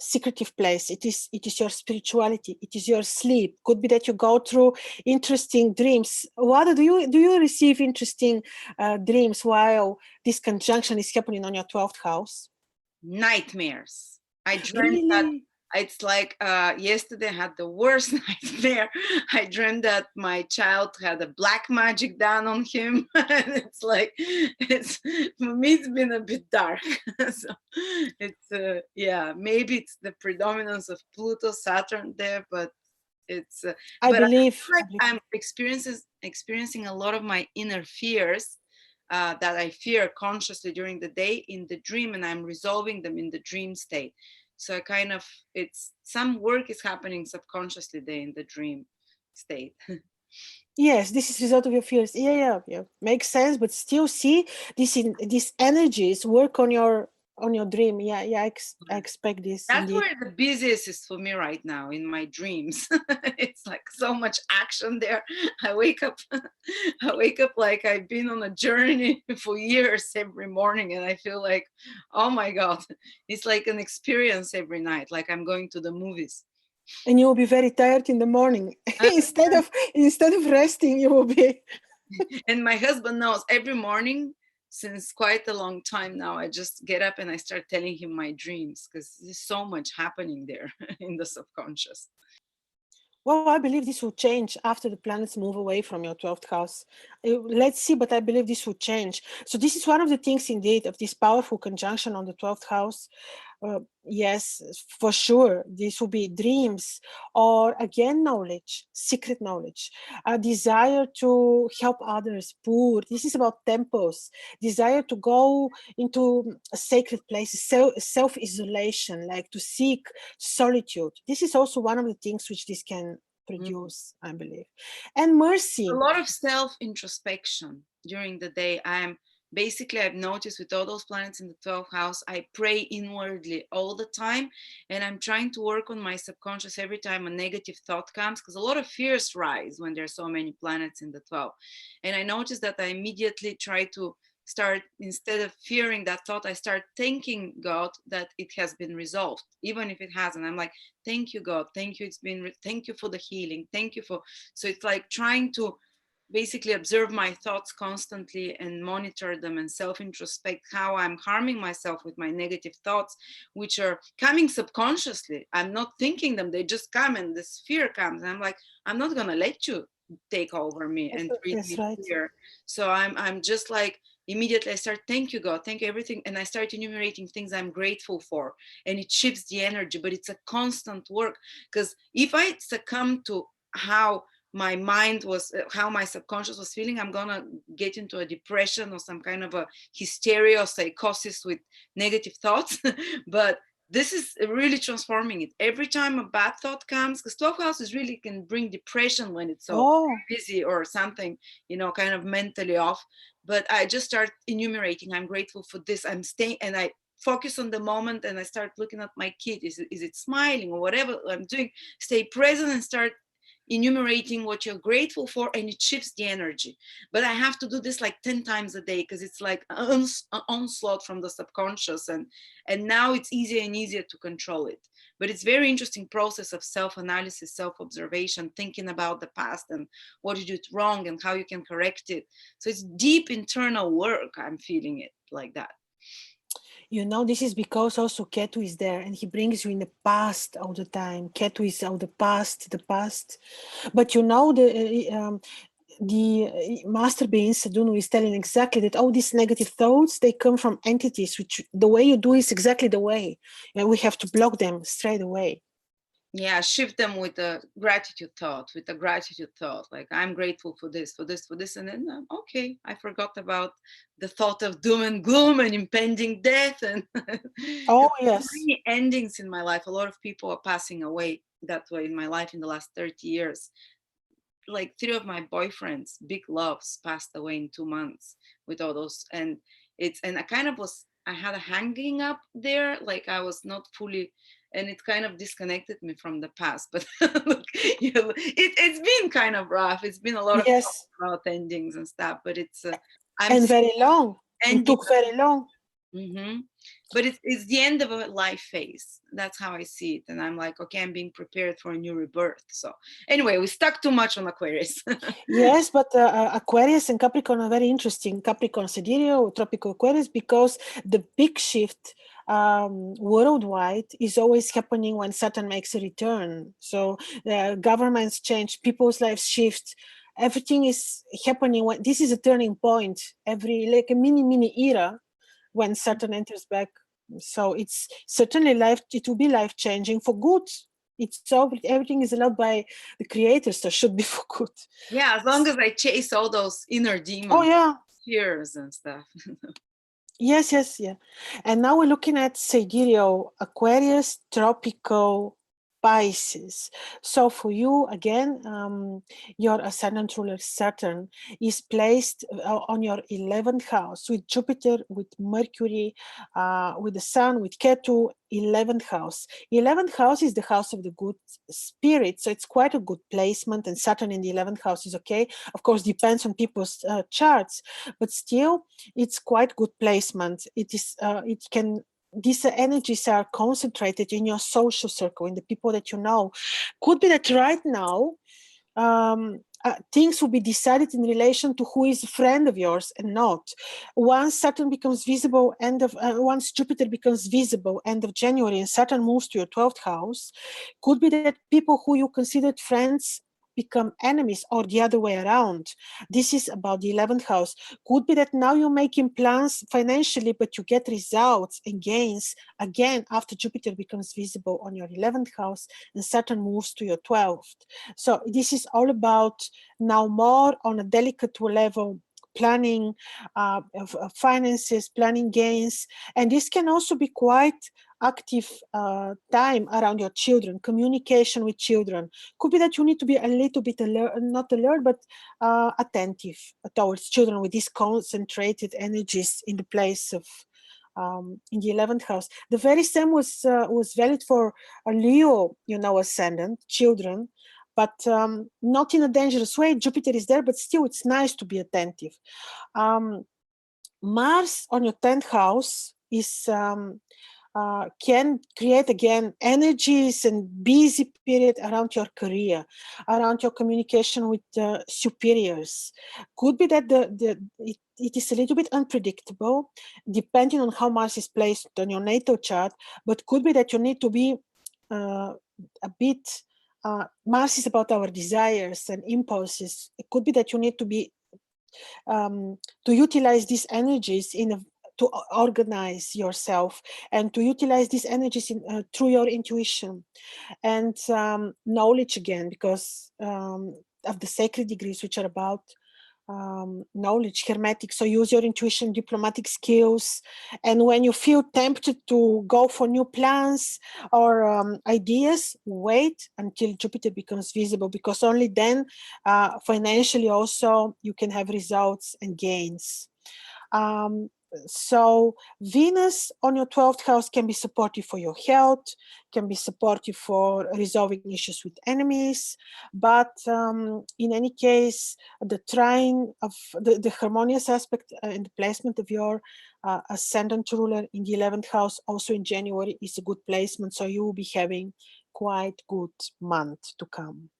secretive place. It is your spirituality. It is your sleep. Could be that you go through interesting dreams. What do you receive interesting dreams while this conjunction is happening on your 12th house? Nightmares. I dreamt that Really? it's like yesterday I had the worst nightmare. I dreamed that my child had a black magic done on him. And it's like, for me it's been a bit dark. So it's yeah, maybe it's the predominance of Pluto, Saturn there, but it's I but believe. I feel like I'm experiencing a lot of my inner fears that I fear consciously during the day in the dream, and I'm resolving them in the dream state. So I kind of, it's some work is happening subconsciously there in the dream state. Yes, this is result of your fears. Yeah. Makes sense, but still see these energies work on your dream. Yeah, I expect this That's indeed. where the busiest is for me right now, in my dreams. It's like so much action there. I wake up like I've been on a journey for years every morning, and I feel like, oh my God, it's like an experience every night, like I'm going to the movies. And you will be very tired in the morning. instead of resting, you will be. And my husband knows every morning since quite a long time now. I just get up and I start telling him my dreams, because there's so much happening there in the subconscious. Well, I believe this will change after the planets move away from your 12th house. Let's see, but I believe this will change. So this is one of the things indeed of this powerful conjunction on the 12th house. Yes, for sure, this will be dreams, or again, knowledge, secret knowledge, a desire to help others, poor. This is about temples, desire to go into sacred places, self-isolation, like to seek solitude. This is also one of the things which this can produce, I believe. And mercy. A lot of self-introspection during the day. I've noticed with all those planets in the 12th house, I pray inwardly all the time. And I'm trying to work on my subconscious every time a negative thought comes, because a lot of fears rise when there's so many planets in the 12th. And I noticed that I immediately try to start, instead of fearing that thought, I start thanking God that it has been resolved, even if it hasn't. I'm like, thank you, God, thank you, thank you for the healing, thank you for. So it's like trying to basically observe my thoughts constantly and monitor them and self-introspect how I'm harming myself with my negative thoughts, which are coming subconsciously. I'm not thinking them, they just come, and this fear comes, and I'm like, I'm not gonna let you take over me and treat That's me right. fear. So I'm just like, immediately I start, thank you, God, thank you, everything. And I start enumerating things I'm grateful for. And it shifts the energy, but it's a constant work. Because if I succumb to how my mind was, how my subconscious was feeling, I'm gonna get into a depression or some kind of a hysteria or psychosis with negative thoughts. But this is really transforming it. Every time a bad thought comes, because 12th house is really can bring depression when it's so busy or something, kind of mentally off. But I just start enumerating, I'm grateful for this, I'm staying, and I focus on the moment, and I start looking at my kid. Is it smiling or whatever I'm doing? Stay present and start enumerating what you're grateful for, and it shifts the energy. But I have to do this like 10 times a day, because it's like an onslaught from the subconscious, and now it's easier and easier to control it. But it's very interesting process of self-analysis, self-observation, thinking about the past and what you did wrong and how you can correct it. So it's deep internal work. I'm feeling it like that. This is because also Ketu is there, and he brings you in the past all the time. Ketu is all the past. But the master being Sadhunu is telling exactly that all these negative thoughts, they come from entities, which the way you do is exactly the way. And we have to block them straight away. Yeah, shift them with a gratitude thought, like, I'm grateful for this, and then okay, I forgot about the thought of doom and gloom and impending death. And oh yes, many endings in my life. A lot of people are passing away that way in my life in the last 30 years. Like 3 of my boyfriends, big loves, passed away in 2 months with all those. And I had a hanging up there, like I was not fully, and it kind of disconnected me from the past. But look, it's been kind of rough. It's been a lot of talk about endings and stuff, but it's and very long. It took very long. Mm-hmm. But it's the end of a life phase. That's how I see it. And I'm like, okay, I'm being prepared for a new rebirth. So anyway, we stuck too much on Aquarius. Yes, but Aquarius and Capricorn are very interesting. Capricorn Sidereal, Tropical Aquarius, because the big shift worldwide is always happening when Saturn makes a return. So governments change, people's lives shift. Everything is happening when this is a turning point. Like a mini era when Saturn enters back. So it's certainly it will be life changing for good. It's so everything is allowed by the creator, so should be for good. Yeah, as long as I chase all those inner demons. Oh yeah, fears and stuff. yes, yeah. And now we're looking at Sidereal, Aquarius, Tropical, Pisces. So for you, again, your ascendant ruler Saturn is placed on your 11th house with Jupiter, with Mercury, with the Sun, with Ketu, 11th house. 11th house is the house of the good spirit, so it's quite a good placement, and Saturn in the 11th house is okay. Of course, depends on people's charts, but still, it's quite good placement. These energies are concentrated in your social circle, in the people that you know. Could be that right now things will be decided in relation to who is a friend of yours and not. Once Saturn becomes visible, once Jupiter becomes visible end of January and Saturn moves to your 12th house, could be that people who you considered friends become enemies, or the other way around. This is about the 11th house. Could be that now you're making plans financially, but you get results and gains again after Jupiter becomes visible on your 11th house and Saturn moves to your 12th. So this is all about now more on a delicate level planning of finances, planning gains. And this can also be quite active time around your children, communication with children. Could be that you need to be a little bit alert, not alert, but attentive towards children with these concentrated energies in the place of in the 11th house. The very same was valid for a Leo, ascendant, children, but not in a dangerous way. Jupiter is there, but still it's nice to be attentive. Mars on your 10th house is can create again energies and busy period around your career, around your communication with superiors. Could be that it is a little bit unpredictable depending on how Mars is placed on your natal chart, but could be that you need to be a bit, Mars is about our desires and impulses. It could be that you need to be to utilize these energies to organize yourself and to utilize these energies through your intuition and knowledge again, because of the sacred degrees, which are about knowledge, hermetic. So use your intuition, diplomatic skills. And when you feel tempted to go for new plans or ideas, wait until Jupiter becomes visible, because only then financially also you can have results and gains. So Venus on your 12th house can be supportive for your health, can be supportive for resolving issues with enemies, but in any case, the trine of the harmonious aspect and the placement of your ascendant ruler in the 11th house also in January is a good placement, so you will be having quite good month to come.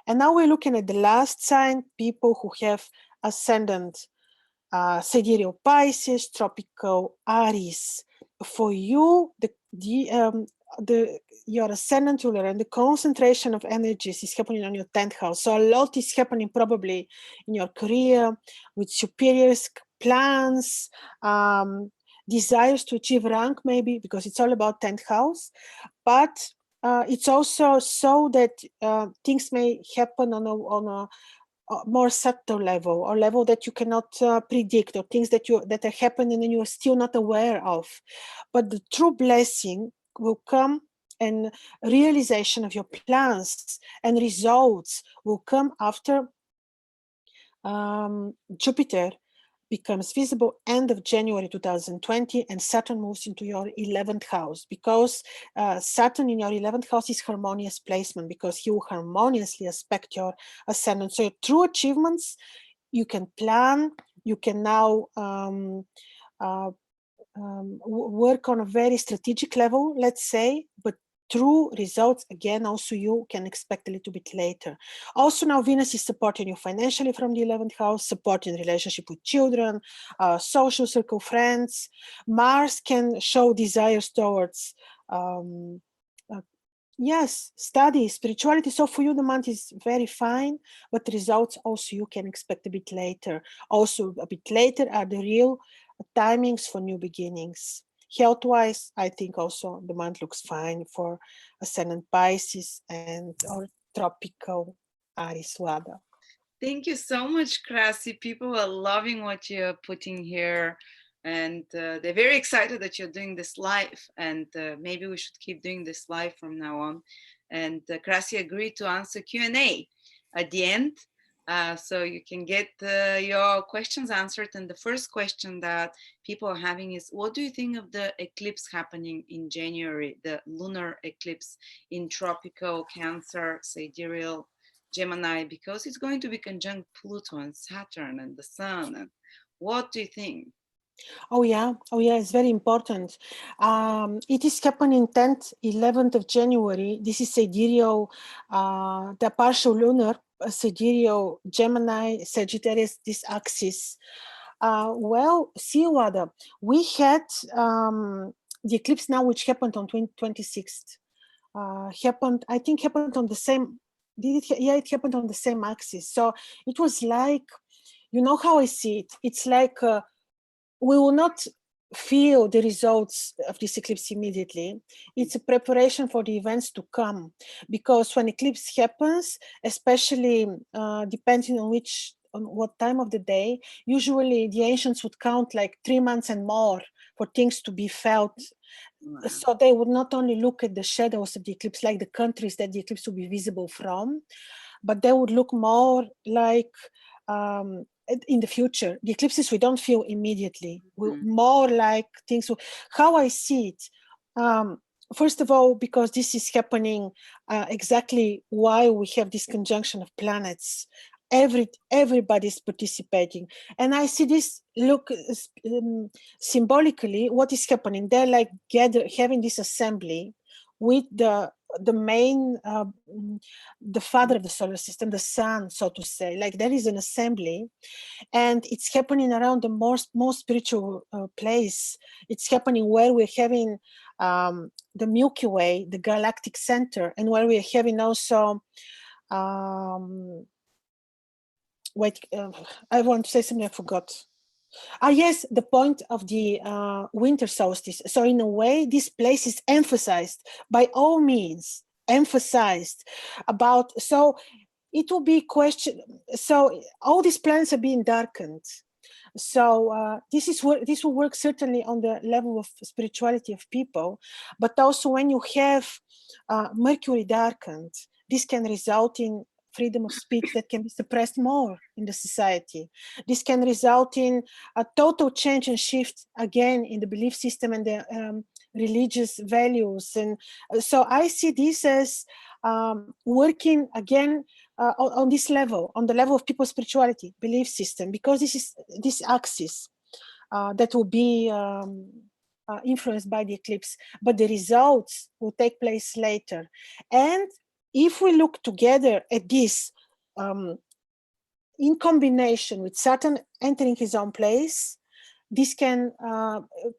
And now we're looking at the last sign, people who have ascendant sidereal Pisces, tropical Aries. For you, your ascendant ruler and the concentration of energies is happening on your 10th house. So a lot is happening probably in your career with superiors, plans, desires to achieve rank maybe, because it's all about 10th house. But it's also so that things may happen on a more subtle level, or level that you cannot predict, or things that are happening and you are still not aware of. But the true blessing will come, and realization of your plans and results will come after Jupiter becomes visible end of January 2020, and Saturn moves into your 11th house, because Saturn in your 11th house is harmonious placement, because he will harmoniously aspect your ascendant. So your true achievements, you can plan, you can now work on a very strategic level, let's say, but true results, again, also you can expect a little bit later. Also now Venus is supporting you financially from the 11th house, supporting relationship with children, social circle, friends. Mars can show desires towards, yes, study, spirituality. So for you, the month is very fine, but results also you can expect a bit later. Also a bit later are the real timings for new beginnings. Health-wise, I think also the month looks fine for Ascendant Pisces and or tropical Aries Lada. Thank you so much, Krasi. People are loving what you're putting here, and they're very excited that you're doing this live, and maybe we should keep doing this live from now on. And Krasi agreed to answer Q&A at the end, so you can get your questions answered. And the first question that people are having is, what do you think of the eclipse happening in January, the lunar eclipse in tropical Cancer, sidereal Gemini, because it's going to be conjunct Pluto and Saturn and the Sun? And what do you think? Oh yeah, it's very important. It is happening 10th, 11th of January. This is sidereal, the partial lunar, sidereal Gemini, Sagittarius, this axis. Well, see, Wada, we had the eclipse now, which happened on 26th. I think happened on the same, yeah, it happened on the same axis. So it was like, you know how I see it? It's like, we will not feel the results of this eclipse immediately. It's a preparation for the events to come, because when eclipse happens, especially depending on which on what time of the day. Usually the ancients would count like 3 months and more for things to be felt. Wow. So they would not only look at the shadows of the eclipse, like the countries that the eclipse would be visible from, but they would look more like in the future. The eclipses we don't feel immediately, more like things. How I see it, first of all, because this is happening exactly why we have this conjunction of planets. Everybody's participating, and I see this look symbolically what is happening. They're like having this assembly with the main the father of the solar system, the sun, so to say. Like there is an assembly, and it's happening around the most spiritual place. It's happening where we're having the Milky Way, the galactic center, and where we're having also wait, I want to say something I forgot. Yes, the point of the winter solstice. So in a way, this place is emphasized, by all means, emphasized about, so it will be question. So all these planets are being darkened. So this will work certainly on the level of spirituality of people, but also when you have Mercury darkened, this can result in freedom of speech that can be suppressed more in the society. This can result in a total change and shift again in the belief system and the religious values. And so I see this as working again on this level, on the level of people's spirituality, belief system, because this is this axis that will be influenced by the eclipse, but the results will take place later. And if we look together at this in combination with Saturn entering his own place, this can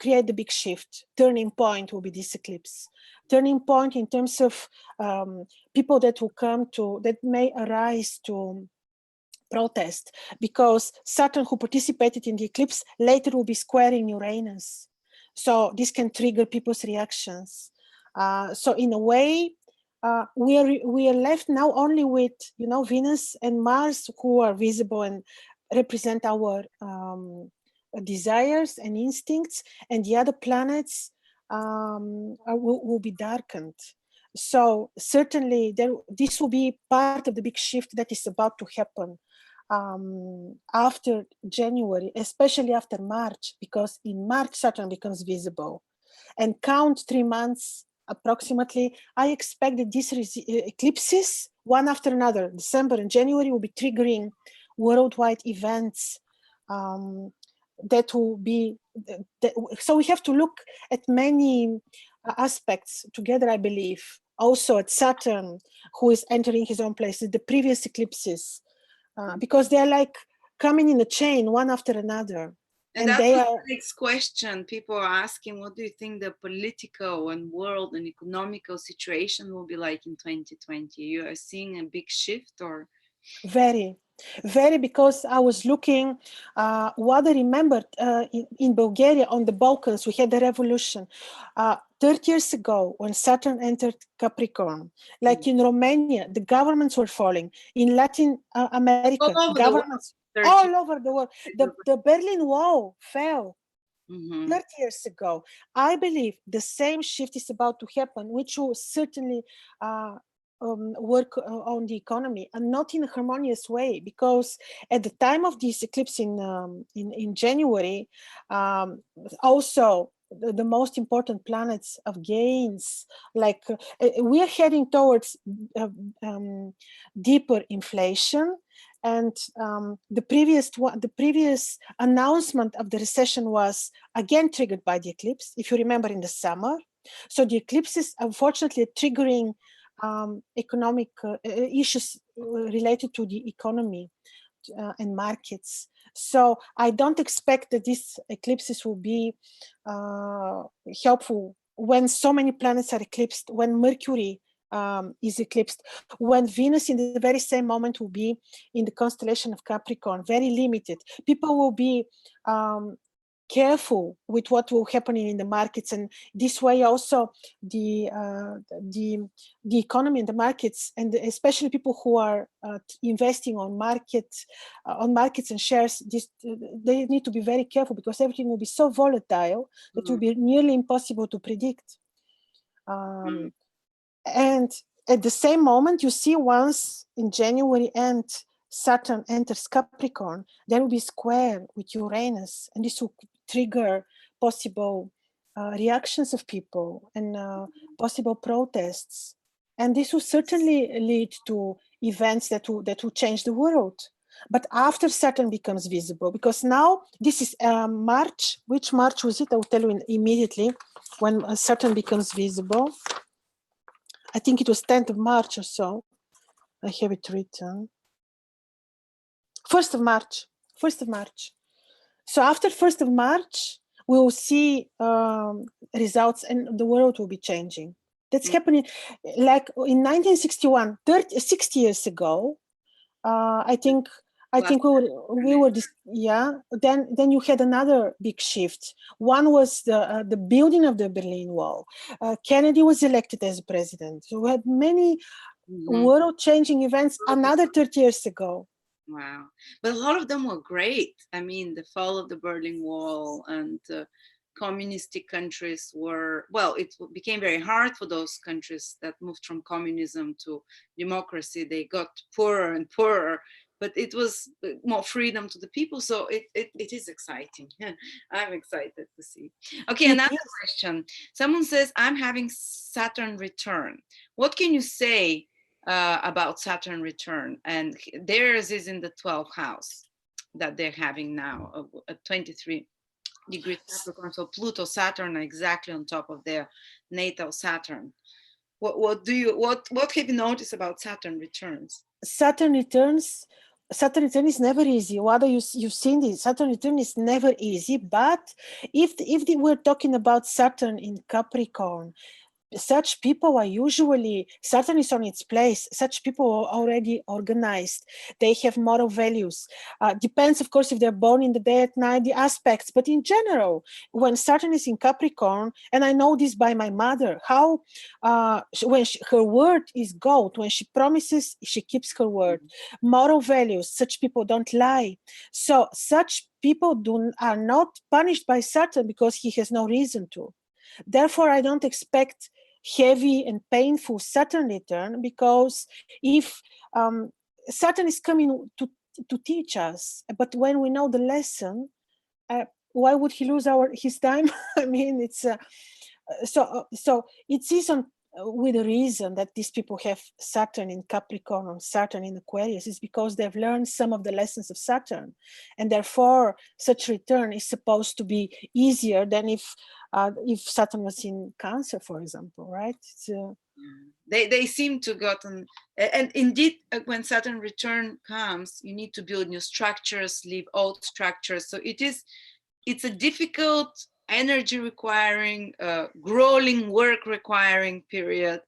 create the big shift. Turning point will be this eclipse. Turning point in terms of people that will come to, that may arise to protest, because Saturn, who participated in the eclipse, later will be squaring Uranus. So this can trigger people's reactions. So in a way, we are left now only with, you know, Venus and Mars, who are visible and represent our desires and instincts, and the other planets will be darkened. So certainly this will be part of the big shift that is about to happen after January, especially after March, because in March Saturn becomes visible. And count 3 months approximately, I expect that these eclipses, one after another, December and January, will be triggering worldwide events that will be, so we have to look at many aspects together, I believe. Also at Saturn, who is entering his own place, the previous eclipses, because they're like coming in a chain, one after another. And that's the next question. People are asking, what do you think the political and world and economical situation will be like in 2020? You are seeing a big shift, or? Very, because I was looking what I remembered in Bulgaria, on the Balkans, we had the revolution 30 years ago when Saturn entered Capricorn. Like in Romania, the governments were falling. In Latin America, governments all over the world. The Berlin Wall fell 30 years ago. I believe the same shift is about to happen, which will certainly work on the economy, and not in a harmonious way, because at the time of this eclipse in January, also the most important planets of gains, like we are heading towards deeper inflation. And the previous announcement of the recession was again triggered by the eclipse, if you remember, in the summer. So the eclipse is unfortunately triggering economic issues related to the economy and markets. So I don't expect that these eclipses will be helpful when so many planets are eclipsed, when Mercury is eclipsed, when Venus in the very same moment will be in the constellation of Capricorn, very limited. People will be careful with what will happen in the markets, and this way also the economy and the markets, and especially people who are investing on markets and shares, they need to be very careful, because everything will be so volatile that it will be nearly impossible to predict. And at the same moment, you see, once in January end, Saturn enters Capricorn, there will be square with Uranus, and this will trigger possible reactions of people and possible protests. And this will certainly lead to events that will change the world. But after Saturn becomes visible, because now this is March. Which March was it? I will tell you immediately when Saturn becomes visible. I think it was 10th of March or so. I have it written. 1st of March. 1st of March. So after 1st of March, we will see results, and the world will be changing. That's happening. Like in 1961, 60 years ago, I think we were then you had another big shift. One was the building of the Berlin Wall. Kennedy was elected as president. So we had many world-changing events another 30 years ago. Wow. But a lot of them were great. I mean, the fall of the Berlin Wall and communistic countries were, well, it became very hard for those countries that moved from communism to democracy. They got poorer and poorer, but it was more freedom to the people. So it is exciting. I'm excited to see. Okay, another question. Someone says, I'm having Saturn return. What can you say about Saturn return? And theirs is in the 12th house that they're having now, at 23 degrees Capricorn. So Pluto, Saturn are exactly on top of their natal Saturn. What have you noticed about Saturn returns? Saturn return is never easy. Whether you've seen this, Saturn return is never easy. But if we're talking about Saturn in Capricorn, such people are usually, Saturn is on its place. Such people are already organized. They have moral values. Depends, of course, if they're born in the day, at night, the aspects. But in general, when Saturn is in Capricorn, and I know this by my mother, how her word is gold. When she promises, she keeps her word. Moral values. Such people don't lie. So such people are not punished by Saturn because he has no reason to. Therefore, I don't expect heavy and painful Saturn return, because if Saturn is coming to teach us, but when we know the lesson, why would he lose his time? I mean, it's so it is with a reason that these people have Saturn in Capricorn or Saturn in Aquarius, is because they've learned some of the lessons of Saturn, and therefore such return is supposed to be easier than if Saturn was in Cancer, for example, right? They seem to gotten, and indeed, when Saturn return comes, you need to build new structures, leave old structures. So it's a difficult, energy requiring, grueling work requiring period,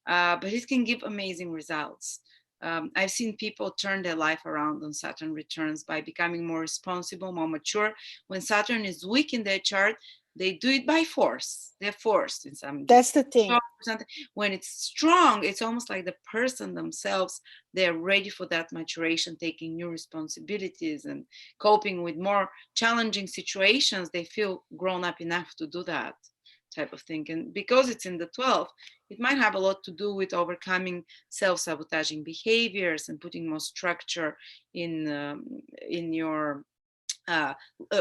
but it can give amazing results. I've seen people turn their life around on Saturn returns by becoming more responsible, more mature. When Saturn is weak in their chart, they do it by force. They're forced in some. That's the thing. When it's strong, it's almost like the person themselves, they're ready for that maturation, taking new responsibilities and coping with more challenging situations. They feel grown up enough to do that type of thing. And because it's in the 12th, it might have a lot to do with overcoming self-sabotaging behaviors and putting more structure in your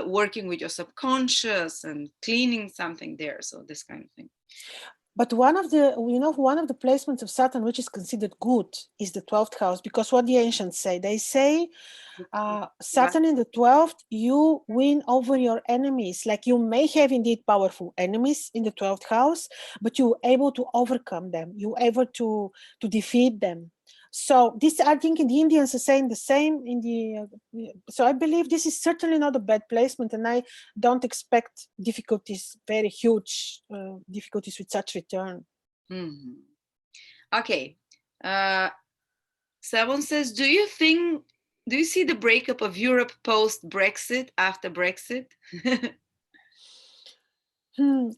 working with your subconscious and cleaning something there. So this kind of thing. But one of the placements of Saturn which is considered good is the 12th house, because what the ancients say, they say Saturn in the 12th, you win over your enemies. Like, you may have indeed powerful enemies in the 12th house, but you're able to overcome them. You're able to defeat them. So this, I think, in the Indians are saying the same. So I believe this is certainly not a bad placement, and I don't expect difficulties, very huge difficulties with such return. Mm-hmm. Okay. Someone says, do you see the breakup of Europe post-Brexit, after Brexit?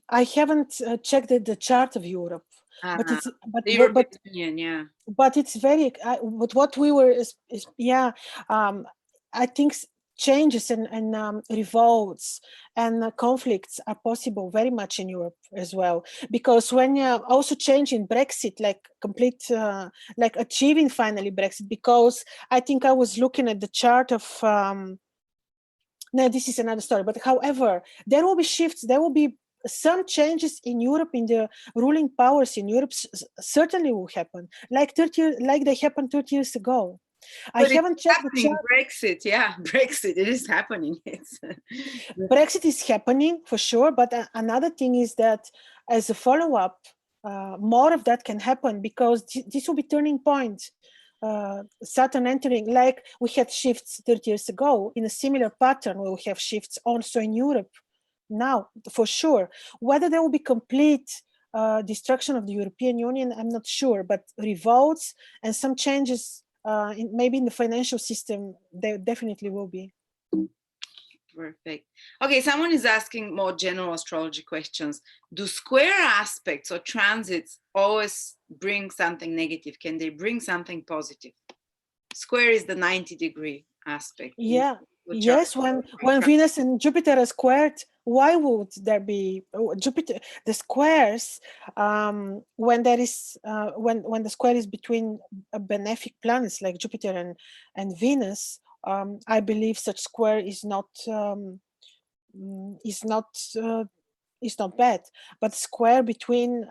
I haven't checked the chart of Europe, but Uh, it's the European Union, yeah. but it's very but what we were is yeah, I think changes and revolts and conflicts are possible very much in Europe as well, because when you also change in Brexit, like complete like achieving finally Brexit, because I think I was looking at the chart of no, this is another story, but however there will be shifts, there will be some changes in Europe, in the ruling powers in Europe certainly will happen, like 30 like they happened 30 years ago. I But it's haven't checked the happening. chart. Brexit, yeah, Brexit. It is happening. It's Brexit is happening for sure, but another thing is that as a follow-up, more of that can happen, because this will be turning point. Saturn entering, like we had shifts 30 years ago, in a similar pattern, we will have shifts also in Europe now, for sure. Whether there will be complete destruction of the European Union, I'm not sure, but revolts and some changes, maybe in the financial system, there definitely will be. perfect. Okay, someone is asking more general astrology questions. Do square aspects or transits always bring something negative? Can they bring something positive? Square is the 90-degree aspect. Yeah. Yes, when Venus and Jupiter are squared, why would there be Jupiter? The squares, when there is when the square is between benefic planets like Jupiter and Venus, I believe such square is not is not is not bad. But square between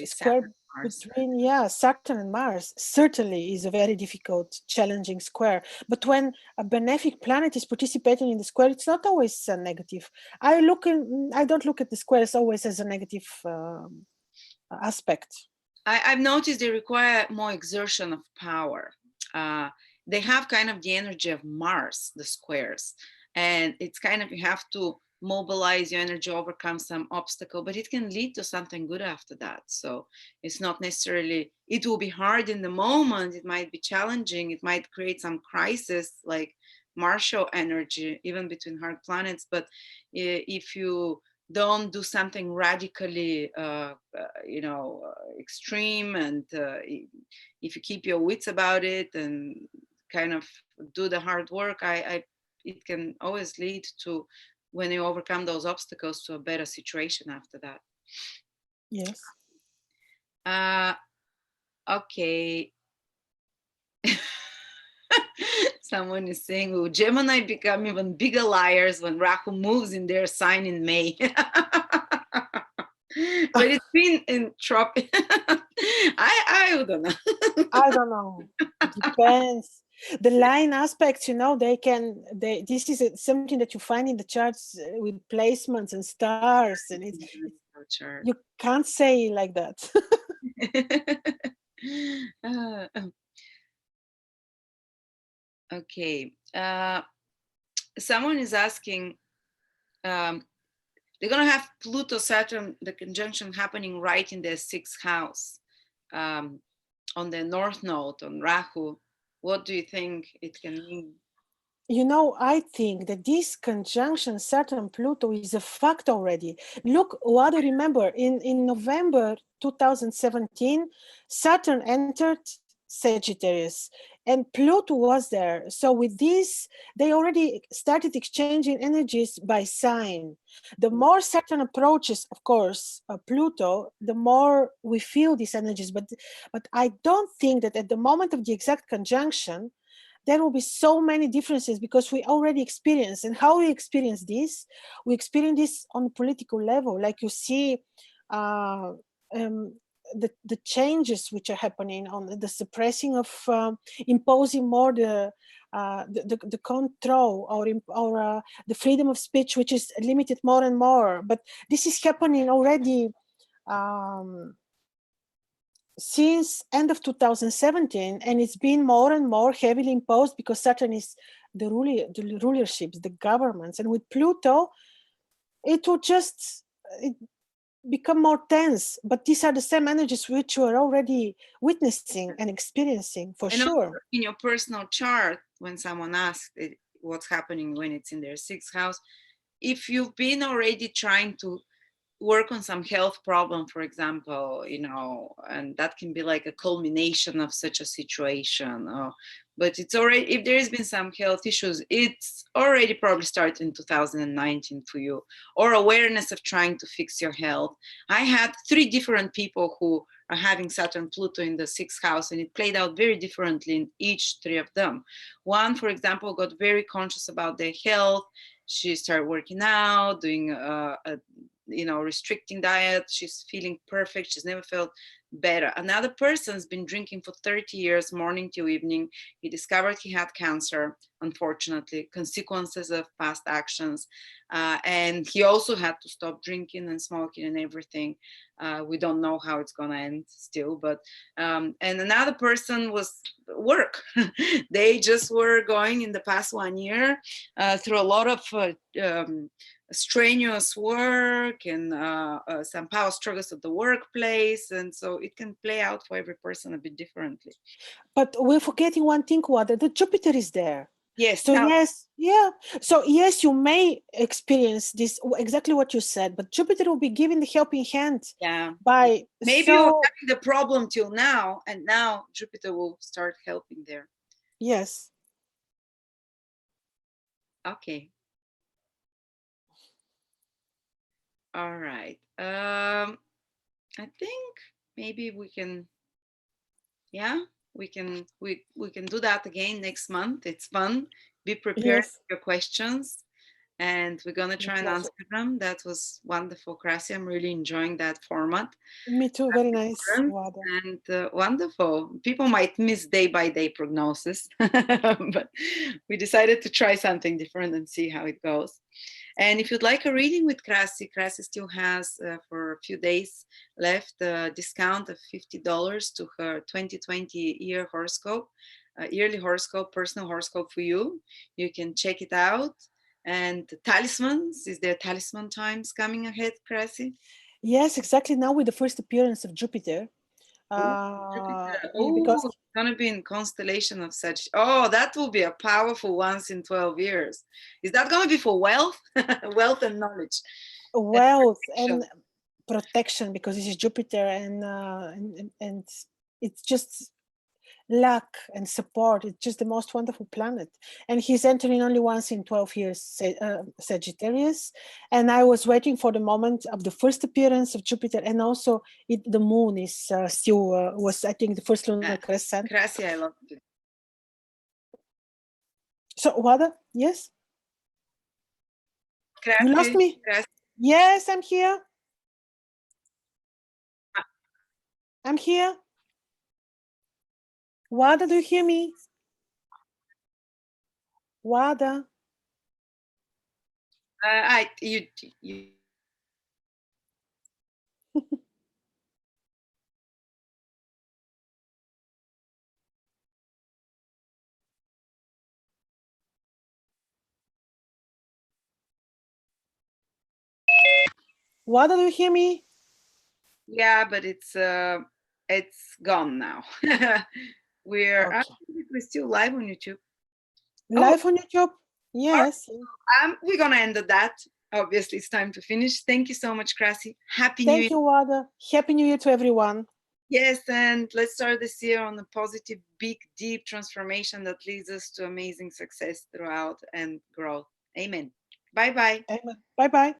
square between Saturn and Mars certainly is a very difficult, challenging square. But when a benefic planet is participating in the square, it's not always a negative. I don't look at the squares always as a negative aspect. I've noticed they require more exertion of power. They have kind of the energy of Mars, the squares, and it's kind of, you have to mobilize your energy, overcome some obstacle, but it can lead to something good after that. So it's not necessarily, it will be hard in the moment, it might be challenging, it might create some crisis like Martial energy even between hard planets, but if you don't do something radically extreme, and if you keep your wits about it and kind of do the hard work, it can always lead to, when you overcome those obstacles, to a better situation after that. Yes. Okay. Someone is saying, will Gemini become even bigger liars when Rahu moves in their sign in May? But it's been in tropic. I don't know. I don't know. Depends. The line aspects, this is something that you find in the charts with placements and stars, and you can't say like that. Okay. Someone is asking, they're going to have Pluto Saturn, the conjunction happening right in their sixth house, on the north node, on Rahu. What do you think it can mean? I think that this conjunction Saturn-Pluto is a fact already. Look, what do you remember? In November 2017, Saturn entered Sagittarius and Pluto was there. So with this, they already started exchanging energies by sign. The more Saturn approaches, of course, Pluto, the more we feel these energies. But I don't think that at the moment of the exact conjunction, there will be so many differences, because we already experience. And how we experience this? We experience this on a political level. Like you see the changes which are happening on the suppressing of imposing more the control or the freedom of speech, which is limited more and more. But this is happening already since end of 2017, and it's been more and more heavily imposed because Saturn is the rulerships, the governments, and with Pluto, it will just become more tense. But these are the same energies which you are already witnessing and experiencing, for sure. In your personal chart, when someone asks what's happening when it's in their sixth house, if you've been already trying to work on some health problem, for example, you know, and that can be like a culmination of such a situation, but it's already, if there has been some health issues, it's already probably started in 2019 for you, or awareness of trying to fix your health. I had 3 different people who are having Saturn Pluto in the 6th house, and it played out very differently in each 3 of them. One, for example, got very conscious about their health. She started working out, doing restricting diet. She's feeling perfect. She's never felt better. Another person's been drinking for 30 years, morning to evening. He discovered he had cancer, unfortunately, consequences of past actions. And he also had to stop drinking and smoking and everything. We don't know how it's going to end still, but and another person was work. They just were going in the past 1 year through a lot of strenuous work and some power struggles at the workplace, and so it can play out for every person a bit differently. But we're forgetting one thing, Wada, the Jupiter is there. Yes. So yes, yeah. So yes, you may experience this, exactly what you said, but Jupiter will be giving the helping hand. Yeah. By maybe you're having the problem till now, and now Jupiter will start helping there. Yes. Okay. All right. I think maybe we can. Yeah, we can do that again next month. It's fun. Be prepared for your questions, and we're gonna try and answer them. That was wonderful, Krasi. I'm really enjoying that format. Me too. Very nice, Wada. And wonderful. People might miss day by day prognosis, but we decided to try something different and see how it goes. And if you'd like a reading with Krasi, Krasi still has for a few days left a discount of $50 to her 2020 year horoscope, yearly horoscope, personal horoscope for you. You can check it out. And talismans, is there talisman times coming ahead, Krasi? Yes, exactly. Now with the first appearance of Jupiter. Jupiter. Because it's going to be in constellation of Sagittarius. Oh, that will be a powerful once in 12 years. Is that going to be for wealth? Wealth and knowledge. Wealth and protection, because this is Jupiter, and it's just luck and support. It's just the most wonderful planet, and he's entering only once in 12 years, Sagittarius. And I was waiting for the moment of the first appearance of Jupiter, and also the moon is still was, I think, the first lunar crescent. Krasi, I love it. So Wada, yes, Krasi, you lost me. Krasi. Yes, I'm here. I'm here. Wada, do you hear me? Wada. You. Wada, do you hear me? Yeah, but it's gone now. We're still live on YouTube. Live on YouTube? Yes. We're gonna end at that. Obviously, it's time to finish. Thank you so much, Krasi. Happy New Year. Thank you, Wada. Happy New Year to everyone. Yes, and let's start this year on a positive, big, deep transformation that leads us to amazing success throughout and growth. Amen. Bye-bye. Amen. Bye-bye.